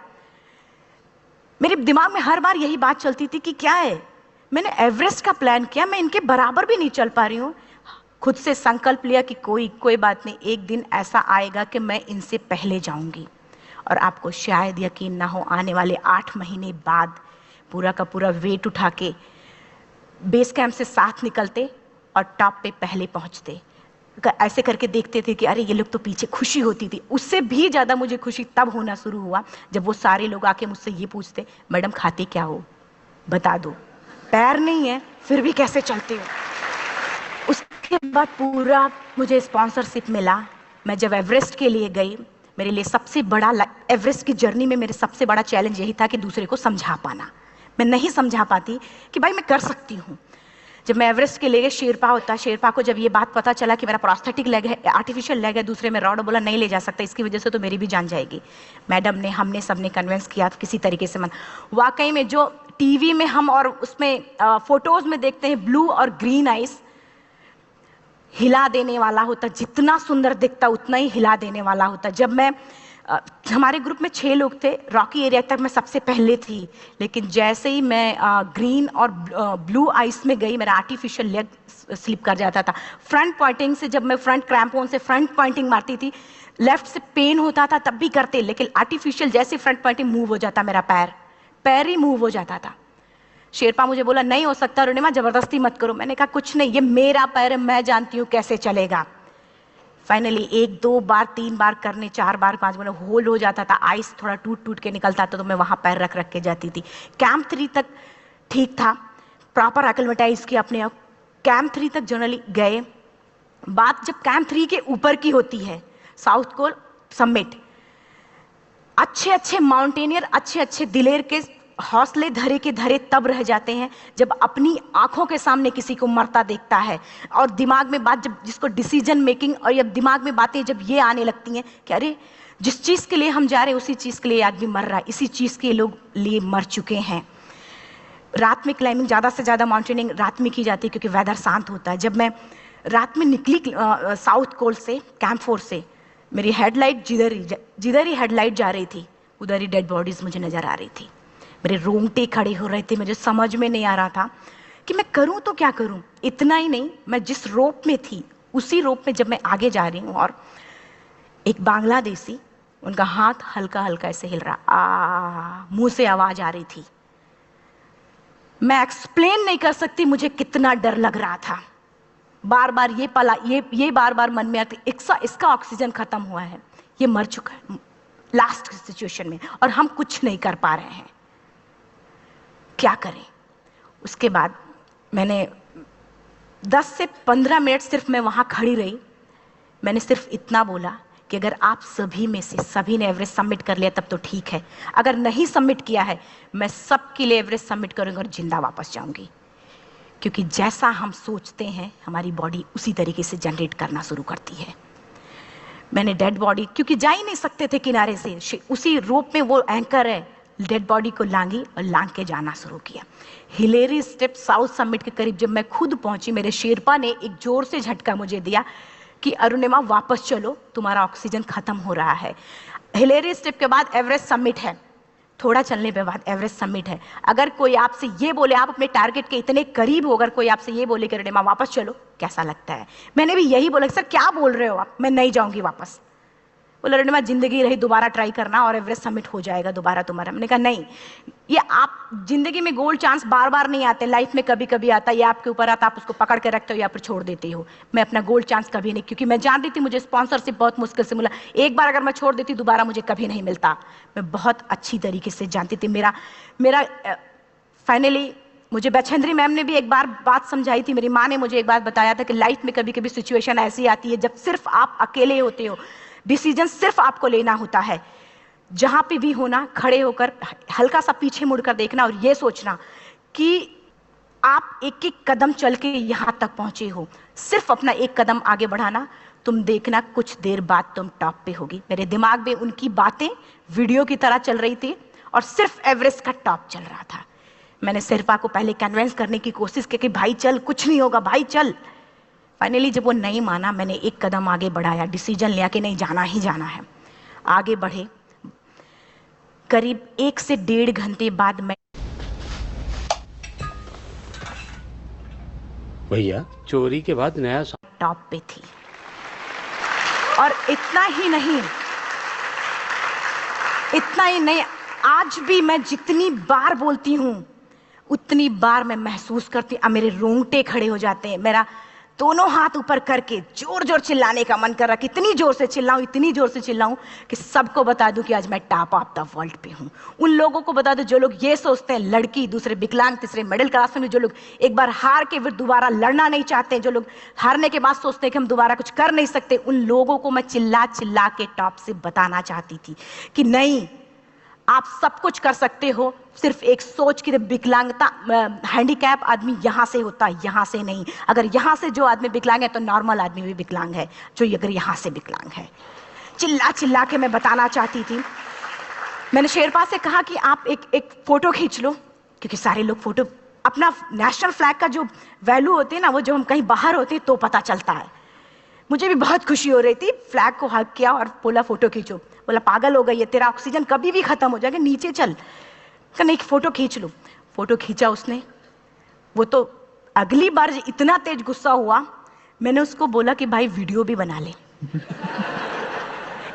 E: मेरे दिमाग में हर बार यही बात चलती थी कि क्या है, मैंने एवरेस्ट का प्लान किया, मैं इनके बराबर भी नहीं चल पा रही हूँ। खुद से संकल्प लिया कि कोई बात नहीं, एक दिन ऐसा आएगा कि मैं इनसे पहले जाऊंगी। और आपको शायद यकीन ना हो, आने वाले 8 महीने बाद पूरा का पूरा वेट उठा के बेस कैंप से साथ निकलते और टॉप पे पहले पहुंचते। ऐसे करके देखते थे कि अरे ये लोग तो पीछे। खुशी होती थी। उससे भी ज़्यादा मुझे खुशी तब होना शुरू हुआ जब वो सारे लोग आके मुझसे ये पूछते, मैडम खाते क्या हो, बता दो। पैर नहीं है फिर भी कैसे चलते हो। उसके बाद पूरा मुझे स्पॉन्सरशिप मिला। मैं जब एवरेस्ट के लिए गई, मेरे लिए सबसे बड़ा, एवरेस्ट की जर्नी में मेरे सबसे बड़ा चैलेंज यही था कि दूसरे को समझा पाना। मैं नहीं समझा पाती कि भाई मैं कर सकती हूँ। जब मैं एवरेस्ट के लिए, शेरपा होता, शेरपा को जब ये बात पता चला कि मेरा प्रोस्थेटिक लेग है, आर्टिफिशियल लेग है दूसरे में, रॉड, बोला नहीं ले जा सकता, इसकी वजह से तो मेरी भी जान जाएगी। मैडम ने, हमने सबने कन्विंस किया किसी तरीके से। मन वाकई में जो टीवी में हम और उसमें फोटोज में देखते हैं, ब्लू और ग्रीन आइस, हिला देने वाला होता। जितना सुंदर दिखता उतना ही हिला देने वाला होता। जब मैं हमारे ग्रुप में 6 लोग थे, रॉकी एरिया तक मैं सबसे पहले थी, लेकिन जैसे ही मैं ग्रीन और ब्लू आइस में गई, मेरा आर्टिफिशियल लेग स्लिप कर जाता था। फ्रंट पॉइंटिंग से, जब मैं फ्रंट क्रैम्पोन से फ्रंट पॉइंटिंग मारती थी, लेफ्ट से पेन होता था तब भी करते, लेकिन आर्टिफिशियल जैसे फ्रंट पॉइंटिंग मूव हो जाता, मेरा पैर ही मूव हो जाता था। शेरपा मुझे बोला नहीं हो सकता अरुणिमा, जबरदस्ती मत करो। मैंने कहा कुछ नहीं, ये मेरा पैर है, मैं जानती हूँ कैसे चलेगा। फाइनली 1, 2 बार, 3 बार करने, 4 बार, 5 बार होल हो जाता था। आइस थोड़ा टूट के निकलता था तो मैं वहाँ पैर रख के जाती थी। कैंप 3 तक ठीक था, प्रॉपर एक्लेमेटाइज किया अपने आप। कैंप 3 तक जनरली गए। बात जब कैंप 3 के ऊपर की होती है, साउथ कोल समिट, अच्छे माउंटेनियर, अच्छे दिलेर के हौसले धरे के धरे तब रह जाते हैं जब अपनी आंखों के सामने किसी को मरता देखता है। और दिमाग में बात, जब जिसको डिसीजन मेकिंग, और जब दिमाग में बातें जब ये आने लगती हैं कि अरे जिस चीज़ के लिए हम जा रहे हैं उसी चीज़ के लिए आदमी मर रहा है, इसी चीज़ के लोग लिए मर चुके हैं। रात में क्लाइंबिंग, ज़्यादा से ज़्यादा माउंटेनिंग रात में की जाती है क्योंकि वेदर शांत होता है। जब मैं रात में निकली साउथ कोल से, कैंप 4 से, मेरी हेडलाइट जिधर ही हेडलाइट जा रही थी उधर ही डेड बॉडीज मुझे नज़र आ रही थी। मेरे रोंगटे खड़े हो रहे थे, मुझे समझ में नहीं आ रहा था कि मैं करूं तो क्या करूं। इतना ही नहीं, मैं जिस रोप में थी उसी रोप में जब मैं आगे जा रही हूं और एक बांग्लादेशी उनका हाथ हल्का हल्का ऐसे हिल रहा, मुंह से आवाज आ रही थी। मैं एक्सप्लेन नहीं कर सकती मुझे कितना डर लग रहा था। बार बार ये बार बार मन में आती, इसका ऑक्सीजन खत्म हुआ है, ये मर चुका है लास्ट सिचुएशन में, और हम कुछ नहीं कर पा रहे हैं, क्या करें। उसके बाद मैंने 10 से 15 मिनट सिर्फ मैं वहां खड़ी रही। मैंने सिर्फ इतना बोला कि अगर आप सभी में से सभी ने एवरेस्ट सबमिट कर लिया तब तो ठीक है, अगर नहीं सबमिट किया है मैं सबके लिए एवरेस्ट सबमिट करूंगी और जिंदा वापस जाऊंगी। क्योंकि जैसा हम सोचते हैं हमारी बॉडी उसी तरीके से जनरेट करना शुरू करती है। मैंने डेड बॉडी, क्योंकि जा ही नहीं सकते थे किनारे से, उसी रोप में वो एंकर है, डेड बॉडी को लांगी और लांग के जाना शुरू किया। हिलेरी स्टेप साउथ समिट के करीब जब मैं खुद पहुंची, मेरे शेरपा ने एक जोर से झटका मुझे दिया कि अरुणिमा वापस चलो, तुम्हारा ऑक्सीजन खत्म हो रहा है। हिलेरी स्टेप के बाद एवरेस्ट समिट है, थोड़ा चलने के बाद एवरेस्ट समिट है। अगर कोई आपसे ये बोले, आप अपने टारगेट के इतने करीब हो, अगर कोई आपसे ये बोले कि अरुणिमा वापस चलो, कैसा लगता है? मैंने भी यही बोला, सर क्या बोल रहे हो आप, मैं नहीं जाऊंगी वापस। बोले अरुणिमा जिंदगी रही, दोबारा ट्राई करना और एवरेस्ट समिट हो जाएगा दोबारा तुम्हारा। मैंने कहा नहीं, ये आप जिंदगी में गोल्ड चांस बार बार नहीं आते, लाइफ में कभी कभी आता है, ये आपके ऊपर आता, आप उसको पकड़ के रखते हो या फिर छोड़ देते हो। मैं अपना गोल्ड चांस कभी नहीं, क्योंकि मैं जानती थी मुझे स्पॉन्सरशिप बहुत मुश्किल से मिला, एक बार अगर मैं छोड़ देती दोबारा मुझे कभी नहीं मिलता। मैं बहुत अच्छी तरीके से जानती थी। मेरा फाइनली मुझे बछेंद्री मैम ने भी एक बार बात समझाई थी, मेरी माँ ने मुझे एक बात बताया था कि लाइफ में कभी कभी सिचुएशन ऐसी आती है जब सिर्फ आप अकेले होते हो, डिसीजन सिर्फ आपको लेना होता है। जहां पे भी होना, खड़े होकर हल्का सा पीछे मुड़कर देखना और ये सोचना कि आप एक एक कदम चल के यहां तक पहुंचे हो, सिर्फ अपना एक कदम आगे बढ़ाना, तुम देखना कुछ देर बाद तुम टॉप पे होगी। मेरे दिमाग में उनकी बातें वीडियो की तरह चल रही थी और सिर्फ एवरेस्ट का टॉप चल रहा था। मैंने शेरपा को पहले कन्विंस करने की कोशिश की कि भाई चल, कुछ नहीं होगा भाई चल। फाइनली जब वो नहीं माना, मैंने एक कदम आगे बढ़ाया, डिसीजन लिया कि नहीं, जाना ही जाना है। आगे बढ़े। करीब 1 से 1.5 घंटे बाद मैं
F: भैया चोरी के बाद नया
E: टॉप पे थी। और इतना ही नहीं, आज भी मैं जितनी बार बोलती हूं उतनी बार मैं महसूस करती हूं, मेरे रोंगटे खड़े हो जाते हैं, मेरा दोनों हाथ ऊपर करके जोर जोर चिल्लाने का मन कर रहा, इतनी जोर से चिल्लाऊं कि सबको बता दूं कि आज मैं टॉप ऑफ द वर्ल्ड पे हूं। उन लोगों को बता दूं जो लोग ये सोचते हैं, लड़की, दूसरे विकलांग, तीसरे मिडिल क्लास में, जो लोग एक बार हार के फिर दोबारा लड़ना नहीं चाहते, जो लोग हारने के बाद सोचते हैं कि हम दोबारा कुछ कर नहीं सकते, उन लोगों को मैं चिल्ला चिल्ला के टॉप से बताना चाहती थी कि नहीं, आप सब कुछ कर सकते हो। सिर्फ एक सोच की विकलांगता, हैंडीकैप आदमी यहां से होता है, यहां से नहीं। अगर यहां से जो आदमी विकलांग है तो नॉर्मल आदमी भी विकलांग है, जो अगर यहां से विकलांग है। चिल्ला चिल्ला के मैं बताना चाहती थी। मैंने शेरपा से कहा कि आप एक फोटो खींच लो, क्योंकि सारे लोग फोटो, अपना नेशनल फ्लैग का जो वैल्यू होती है ना, वो जो हम कहीं बाहर होते हैं तो पता चलता है। मुझे भी बहुत खुशी हो रही थी, फ्लैग को हग किया और बोला फोटो खींचो। बोला पागल हो गई है, तेरा ऑक्सीजन कभी भी खत्म हो जाएगा, नीचे चल। नहीं, फोटो खींच लो। फोटो खींचा उसने। वो तो अगली बार इतना तेज गुस्सा हुआ, मैंने उसको बोला कि भाई वीडियो भी बना ले।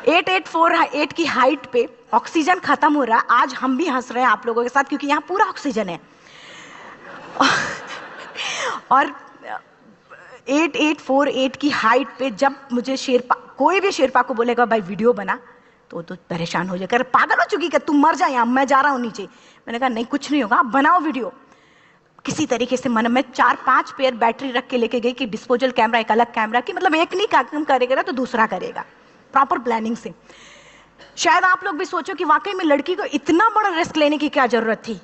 E: 8848 की हाइट पे ऑक्सीजन खत्म हो रहा है। आज हम भी हंस रहे हैं आप लोगों के साथ, क्योंकि यहाँ पूरा ऑक्सीजन है। और 8848 की हाइट पे जब मुझे शेरपा, कोई भी शेरपा को बोलेगा भाई वीडियो बना, तो परेशान हो जाएगा, पागल हो चुकी क्या, तुम मर जाए, मैं जा रहा हूं नीचे। मैंने कहा नहीं, कुछ नहीं होगा, आप बनाओ वीडियो। किसी तरीके से मन में 4-5 पेयर बैटरी रख के लेके गई कि डिस्पोजल कैमरा, एक अलग कैमरा, कि मतलब एक नहीं काम करेगा तो दूसरा करेगा, प्रॉपर प्लानिंग से। शायद आप लोग भी सोचो कि वाकई में लड़की को इतना बड़ा रिस्क लेने की क्या जरूरत थी,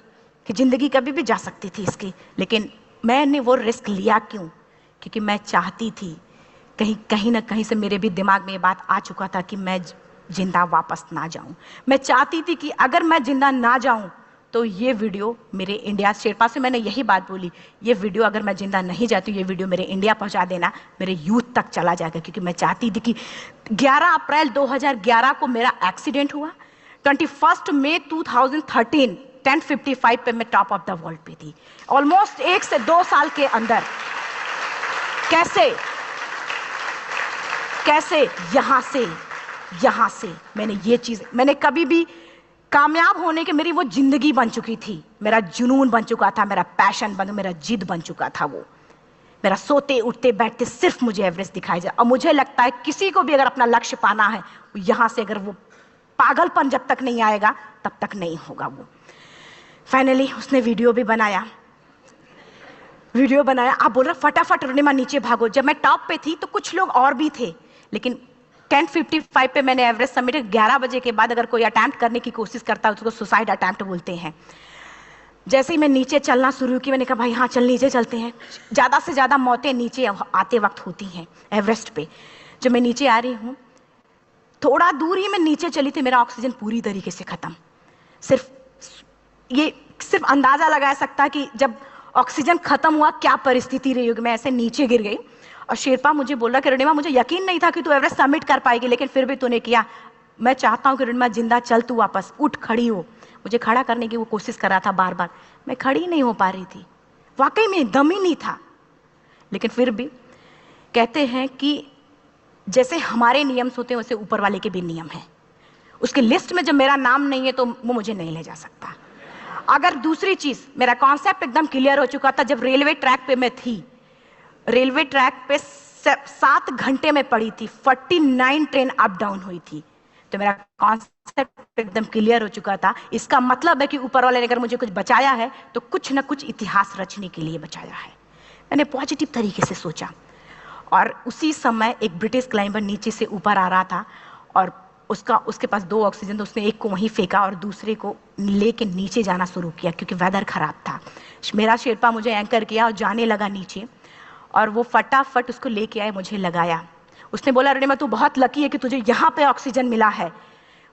E: कि जिंदगी कभी भी जा सकती थी इसकी। लेकिन मैंने वो रिस्क लिया क्यों? क्योंकि मैं चाहती थी, कहीं ना कहीं से मेरे भी दिमाग में ये बात आ चुका था कि मैं जिंदा वापस ना जाऊं। मैं चाहती थी कि अगर मैं जिंदा ना जाऊं तो ये वीडियो मेरे इंडिया, शेरपा से मैंने यही बात बोली, ये वीडियो अगर मैं जिंदा नहीं जाती, ये वीडियो मेरे इंडिया पहुंचा देना, मेरे यूथ तक चला जाएगा। क्योंकि मैं चाहती थी कि 11 अप्रैल 2011 को मेरा एक्सीडेंट हुआ, 21 मई 2013 10:55 पे मैं टॉप ऑफ द वर्ल्ड पे थी। ऑलमोस्ट 1 से 2 साल के अंदर कैसे यहाँ से मैंने ये चीज, मैंने कभी भी कामयाब होने के, मेरी वो जिंदगी बन चुकी थी, मेरा जुनून बन चुका था, मेरा पैशन बन, मेरा जिद बन चुका था। वो मेरा सोते उठते बैठते सिर्फ मुझे एवरेस्ट दिखाई जाए। और मुझे लगता है किसी को भी अगर अपना लक्ष्य पाना है, यहाँ से अगर वो पागलपन जब तक नहीं आएगा तब तक नहीं होगा। वो फाइनली उसने वीडियो भी बनाया, आप बोल रहे फटाफट अरुणिमा नीचे भागो। जब मैं टॉप पे थी तो कुछ लोग और भी थे, लेकिन 10:55 पे मैंने एवरेस्ट समिट, 11 बजे के बाद अगर कोई अटेम्प्ट करने की कोशिश करता है उसको सुसाइड अटेम्प्ट बोलते हैं। जैसे ही मैं नीचे चलना शुरू की, मैंने कहा भाई हाँ चल नीचे चलते हैं। ज़्यादा से ज़्यादा मौतें नीचे आते वक्त होती हैं एवरेस्ट पे। जब मैं नीचे आ रही हूँ, थोड़ा दूर ही मैं नीचे चली थी, मेरा ऑक्सीजन पूरी तरीके से खत्म। सिर्फ अंदाजा लगाया सकता कि जब ऑक्सीजन खत्म हुआ क्या परिस्थिति रही होगी। मैं ऐसे नीचे गिर गई और शेरपा मुझे बोल रहा कि अरुणिमा मुझे यकीन नहीं था कि तू एवरेस्ट सबमिट कर पाएगी, लेकिन फिर भी तूने किया। मैं चाहता हूँ कि अरुणिमा जिंदा चल, तू वापस उठ, खड़ी हो। मुझे खड़ा करने की वो कोशिश कर रहा था बार बार, मैं खड़ी नहीं हो पा रही थी, वाकई में दम ही नहीं था। लेकिन फिर भी कहते हैं कि जैसे हमारे नियम होते हैं वैसे ऊपर वाले के भी नियम हैं। उसके लिस्ट में जब मेरा नाम नहीं है तो वो मुझे नहीं ले जा सकता। अगर दूसरी चीज, मेरा कॉन्सेप्ट एकदम क्लियर हो चुका था। जब रेलवे ट्रैक पे मैं थी, रेलवे ट्रैक पे 7 घंटे में पड़ी थी, 49 ट्रेन अप डाउन हुई थी, तो मेरा कॉन्सेप्ट एकदम क्लियर हो चुका था। इसका मतलब है कि ऊपर वाले ने अगर मुझे कुछ बचाया है तो कुछ ना कुछ इतिहास रचने के लिए बचाया है। मैंने पॉजिटिव तरीके से सोचा। और उसी समय एक ब्रिटिश क्लाइंबर नीचे से ऊपर आ रहा था और उसके पास 2 ऑक्सीजन, तो उसने एक को वहीं फेंका और दूसरे को लेके नीचे जाना शुरू किया क्योंकि वेदर खराब था। मेरा शेरपा मुझे एंकर किया और जाने लगा नीचे, और वो फटाफट उसको लेके आए, मुझे लगाया। उसने बोला अरुणिमा तू बहुत लकी है कि तुझे यहाँ पे ऑक्सीजन मिला है।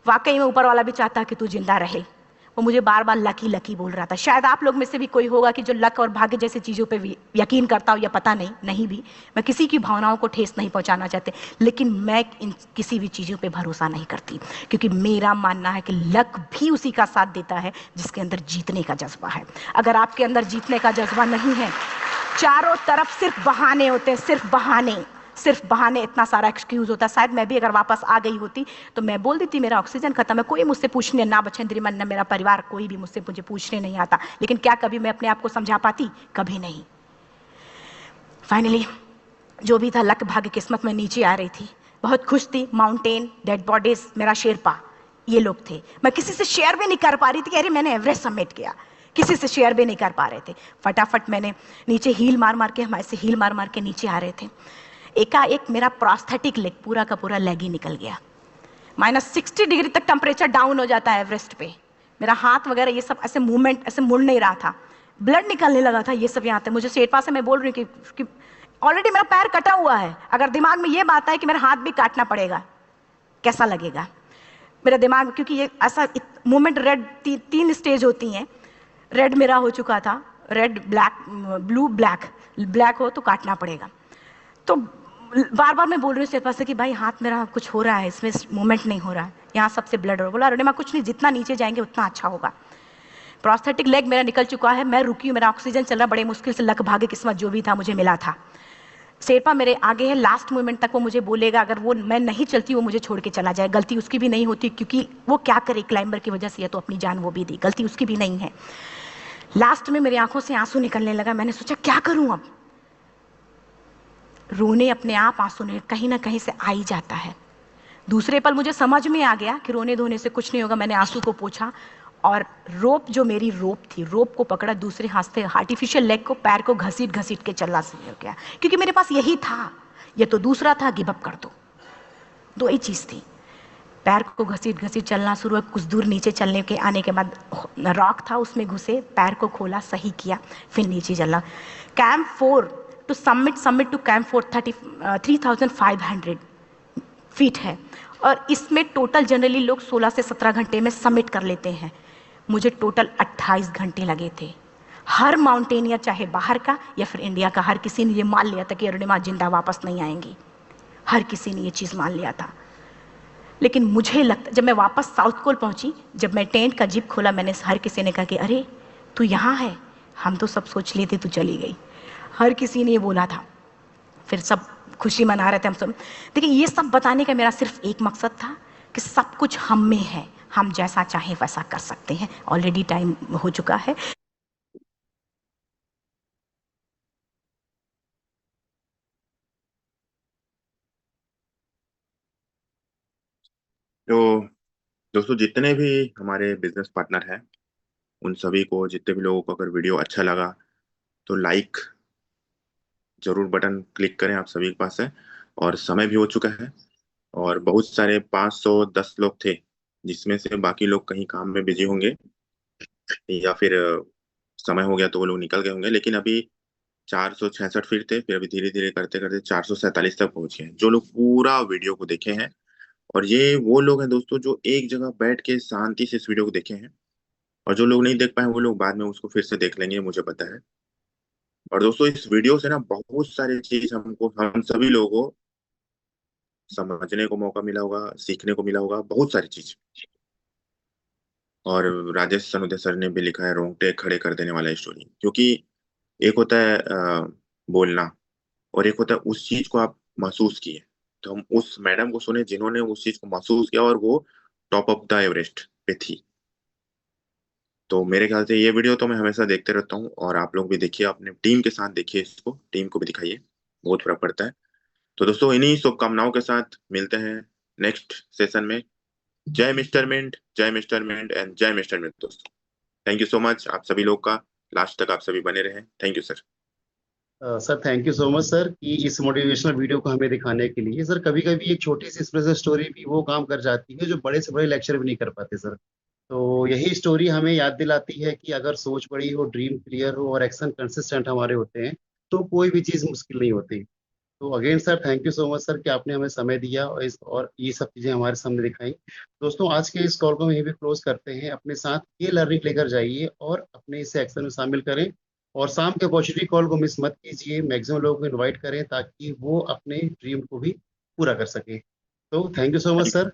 E: वाकई में ऊपर वाला भी चाहता है कि तू जिंदा रहे। वो मुझे बार बार लकी लकी बोल रहा था। शायद आप लोग में से भी कोई होगा कि जो लक और भाग्य जैसी चीज़ों पे यकीन करता हो, या पता नहीं भी। मैं किसी की भावनाओं को ठेस नहीं पहुंचाना चाहते, लेकिन मैं इन किसी भी चीज़ों पे भरोसा नहीं करती, क्योंकि मेरा मानना है कि लक भी उसी का साथ देता है जिसके अंदर जीतने का जज्बा है। अगर आपके अंदर जीतने का जज्बा नहीं है, चारों तरफ सिर्फ बहाने होते हैं, सिर्फ बहाने, इतना सारा एक्सक्यूज होता है। शायद मैं भी अगर वापस आ गई होती तो मैं बोल देती मेरा ऑक्सीजन खत्म है, कोई मुझसे पूछने ना बचेंद्री मन ना मेरा परिवार, कोई भी मुझे पूछने नहीं आता। लेकिन क्या कभी मैं अपने आप को समझा पाती? कभी नहीं। फाइनली जो भी था, लक भाग्य किस्मत में नीचे आ रही थी, बहुत खुश थी। माउंटेन, डेड बॉडीज, मेरा शेरपा, ये लोग थे। मैं किसी से शेयर भी नहीं कर पा रही थी कि अरे मैंने एवरेस्ट सबमिट किया, किसी से शेयर भी नहीं कर पा रहे थे। फटाफट मैंने नीचे हील मार के, हमारे से हील मार के नीचे आ रहे थे। एकाएक मेरा प्रोस्थेटिक लेग, पूरा का पूरा लेग ही निकल गया। -60 डिग्री तक टेम्परेचर डाउन हो जाता है एवरेस्ट पे। मेरा हाथ वगैरह ये सब ऐसे मूवमेंट, ऐसे मुड़ नहीं रहा था, ब्लड निकलने लगा था, ये सब यहाँ थे। मुझे शेरपा से मैं बोल रही हूँ कि ऑलरेडी मेरा पैर कटा हुआ है, अगर दिमाग में ये बात है कि मेरा हाथ भी काटना पड़ेगा, कैसा लगेगा मेरा दिमाग? क्योंकि ये ऐसा मूवमेंट, रेड 3 स्टेज होती हैं। रेड मेरा हो चुका था, रेड, ब्लैक, ब्लू, ब्लैक हो तो काटना पड़ेगा। तो बार बार मैं बोल रही हूँ शेरपा से कि भाई हाथ मेरा कुछ हो रहा है, इसमें मूवमेंट नहीं हो रहा है, यहाँ सबसे ब्लड हो रहा है। बोला अरुणिमा कुछ नहीं, जितना नीचे जाएंगे उतना अच्छा होगा। प्रोस्थेटिक लेग मेरा निकल चुका है, मैं रुकी हूँ, मेरा ऑक्सीजन चल रहा, बड़े मुश्किल से, लक भाग्य किस्मत जो भी था मुझे मिला था। शेरपा मेरे आगे है, लास्ट मोमेंट तक वो मुझे बोलेगा, अगर वो मैं नहीं चलती वो मुझे छोड़ के चला जाए। गलती उसकी भी नहीं होती, क्योंकि वो क्या करे, क्लाइंबर की वजह से, या तो अपनी जान वो भी दी, गलती उसकी भी नहीं है। लास्ट में मेरी आंखों से आंसू निकलने लगा। मैंने सोचा क्या करूं अब? रोने अपने आप आंसू ने कहीं ना कहीं से आ ही जाता है। दूसरे पल मुझे समझ में आ गया कि रोने धोने से कुछ नहीं होगा। मैंने आंसू को पोंछा और रोप, जो मेरी रोप थी, रोप को पकड़ा, दूसरे हाथ से आर्टिफिशियल लेग को, पैर को घसीट के चलना शुरू हो गया, क्योंकि मेरे पास यही था, ये तो दूसरा था, गिव अप कर दो ही चीज थी। पैर को घसीट चलना शुरू हुआ। कुछ दूर नीचे चलने के आने के बाद रॉक था, उसमें घुसे, पैर को खोला, सही किया, फिर नीचे चलना। Camp 4 to summit to camp 4 3500 feet है, और इसमें टोटल जनरली लोग 16 से 17 घंटे में सबमिट कर लेते हैं। मुझे टोटल 28 घंटे लगे थे। हर माउंटेनियर, चाहे बाहर का या फिर इंडिया का, हर किसी ने ये मान लिया था कि अरुणिमा जिंदा वापस नहीं आएंगी। हर किसी ने ये चीज़ मान लिया था। लेकिन मुझे लगता, जब मैं वापस साउथ कोल पहुंची, जब मैं टेंट का जिप खोला, मैंने, हर किसी ने कहा कि अरे तू यहाँ है, हम तो सब सोच लिए थे तू चली गई। हर किसी ने ये बोला था। फिर सब खुशी मना रहे थे हम सब। देखिए, ये सब बताने का मेरा सिर्फ एक मकसद था कि सब कुछ हम में है, हम जैसा चाहें वैसा कर सकते हैं। ऑलरेडी टाइम हो चुका है।
A: तो दोस्तों, जितने भी हमारे बिजनेस पार्टनर हैं, उन सभी को, जितने भी लोगों को अगर वीडियो अच्छा लगा तो लाइक जरूर बटन क्लिक करें, आप सभी के पास है। और समय भी हो चुका है, और बहुत सारे 510 लोग थे, जिसमें से बाकी लोग कहीं काम में बिजी होंगे, या फिर समय हो गया तो वो लोग निकल गए होंगे। लेकिन अभी 466 फीट थे, फिर अभी धीरे धीरे करते करते 447 तक पहुंचे हैं, जो लोग पूरा वीडियो को देखे हैं। और ये वो लोग हैं दोस्तों, जो एक जगह बैठ के शांति से इस वीडियो को देखे हैं। और जो लोग नहीं देख पाए, वो लोग बाद में उसको फिर से देख लेंगे, मुझे पता है। और दोस्तों, इस वीडियो से ना बहुत सारी चीज हमको, हम सभी लोगों को समझने को मौका मिला होगा, सीखने को मिला होगा, बहुत सारी चीज। और राजेश सनुदे सर ने भी लिखा है रोंगटे खड़े कर देने वाला स्टोरी, क्योंकि एक होता है बोलना, और एक होता है उस चीज को आप महसूस किए। तो हम उस मैडम को सुने जिन्होंने उस चीज को महसूस किया, और वो टॉप ऑफ द एवरेस्ट पे थी। तो मेरे ख्याल से ये वीडियो तो मैं हमेशा देखते रहता हूँ, और आप लोग भी देखिए, अपने टीम के साथ देखिए, इसको टीम को भी दिखाइए, बहुत फर्क पड़ता है। तो दोस्तों, इन्हीं शुभकामनाओं के साथ मिलते हैं नेक्स्ट सेशन में। जय मिस्टर मिंट, जय मिस्टर मिंट एंड जय मिस्टर मिंट दोस्तों। थैंक यू सो मच आप सभी लोग का, लास्ट तक आप सभी बने रहे। Thank you sir.
B: Sir thank you so much sir कि इस मोटिवेशनल वीडियो को हमें दिखाने के लिए। सर कभी कभी एक छोटी सी इंस्पिरेशनल स्टोरी भी वो काम कर जाती है जो बड़े से बड़े लेक्चर भी नहीं कर पाते सर। तो यही स्टोरी हमें याद दिलाती है कि अगर सोच बड़ी हो, ड्रीम क्लियर हो और एक्शन कंसिस्टेंट हमारे होते हैं तो कोई भी चीज़ मुश्किल नहीं होती। तो again sir thank you so much sir कि आपने हमें समय दिया और ये सब चीज़ें हमारे सामने दिखाई। दोस्तों आज के इस कॉल को हम यहीं भी क्लोज करते हैं। अपने साथ ये लर्निंग लेकर जाइए और अपने इसे एक्शन में शामिल करें। और शाम के अपॉर्चुनिटी कॉल को मिस मत कीजिए, मैक्सिमम लोगों को इन्वाइट करें ताकि वो अपने ड्रीम को भी पूरा कर सके। तो thank you so much sir.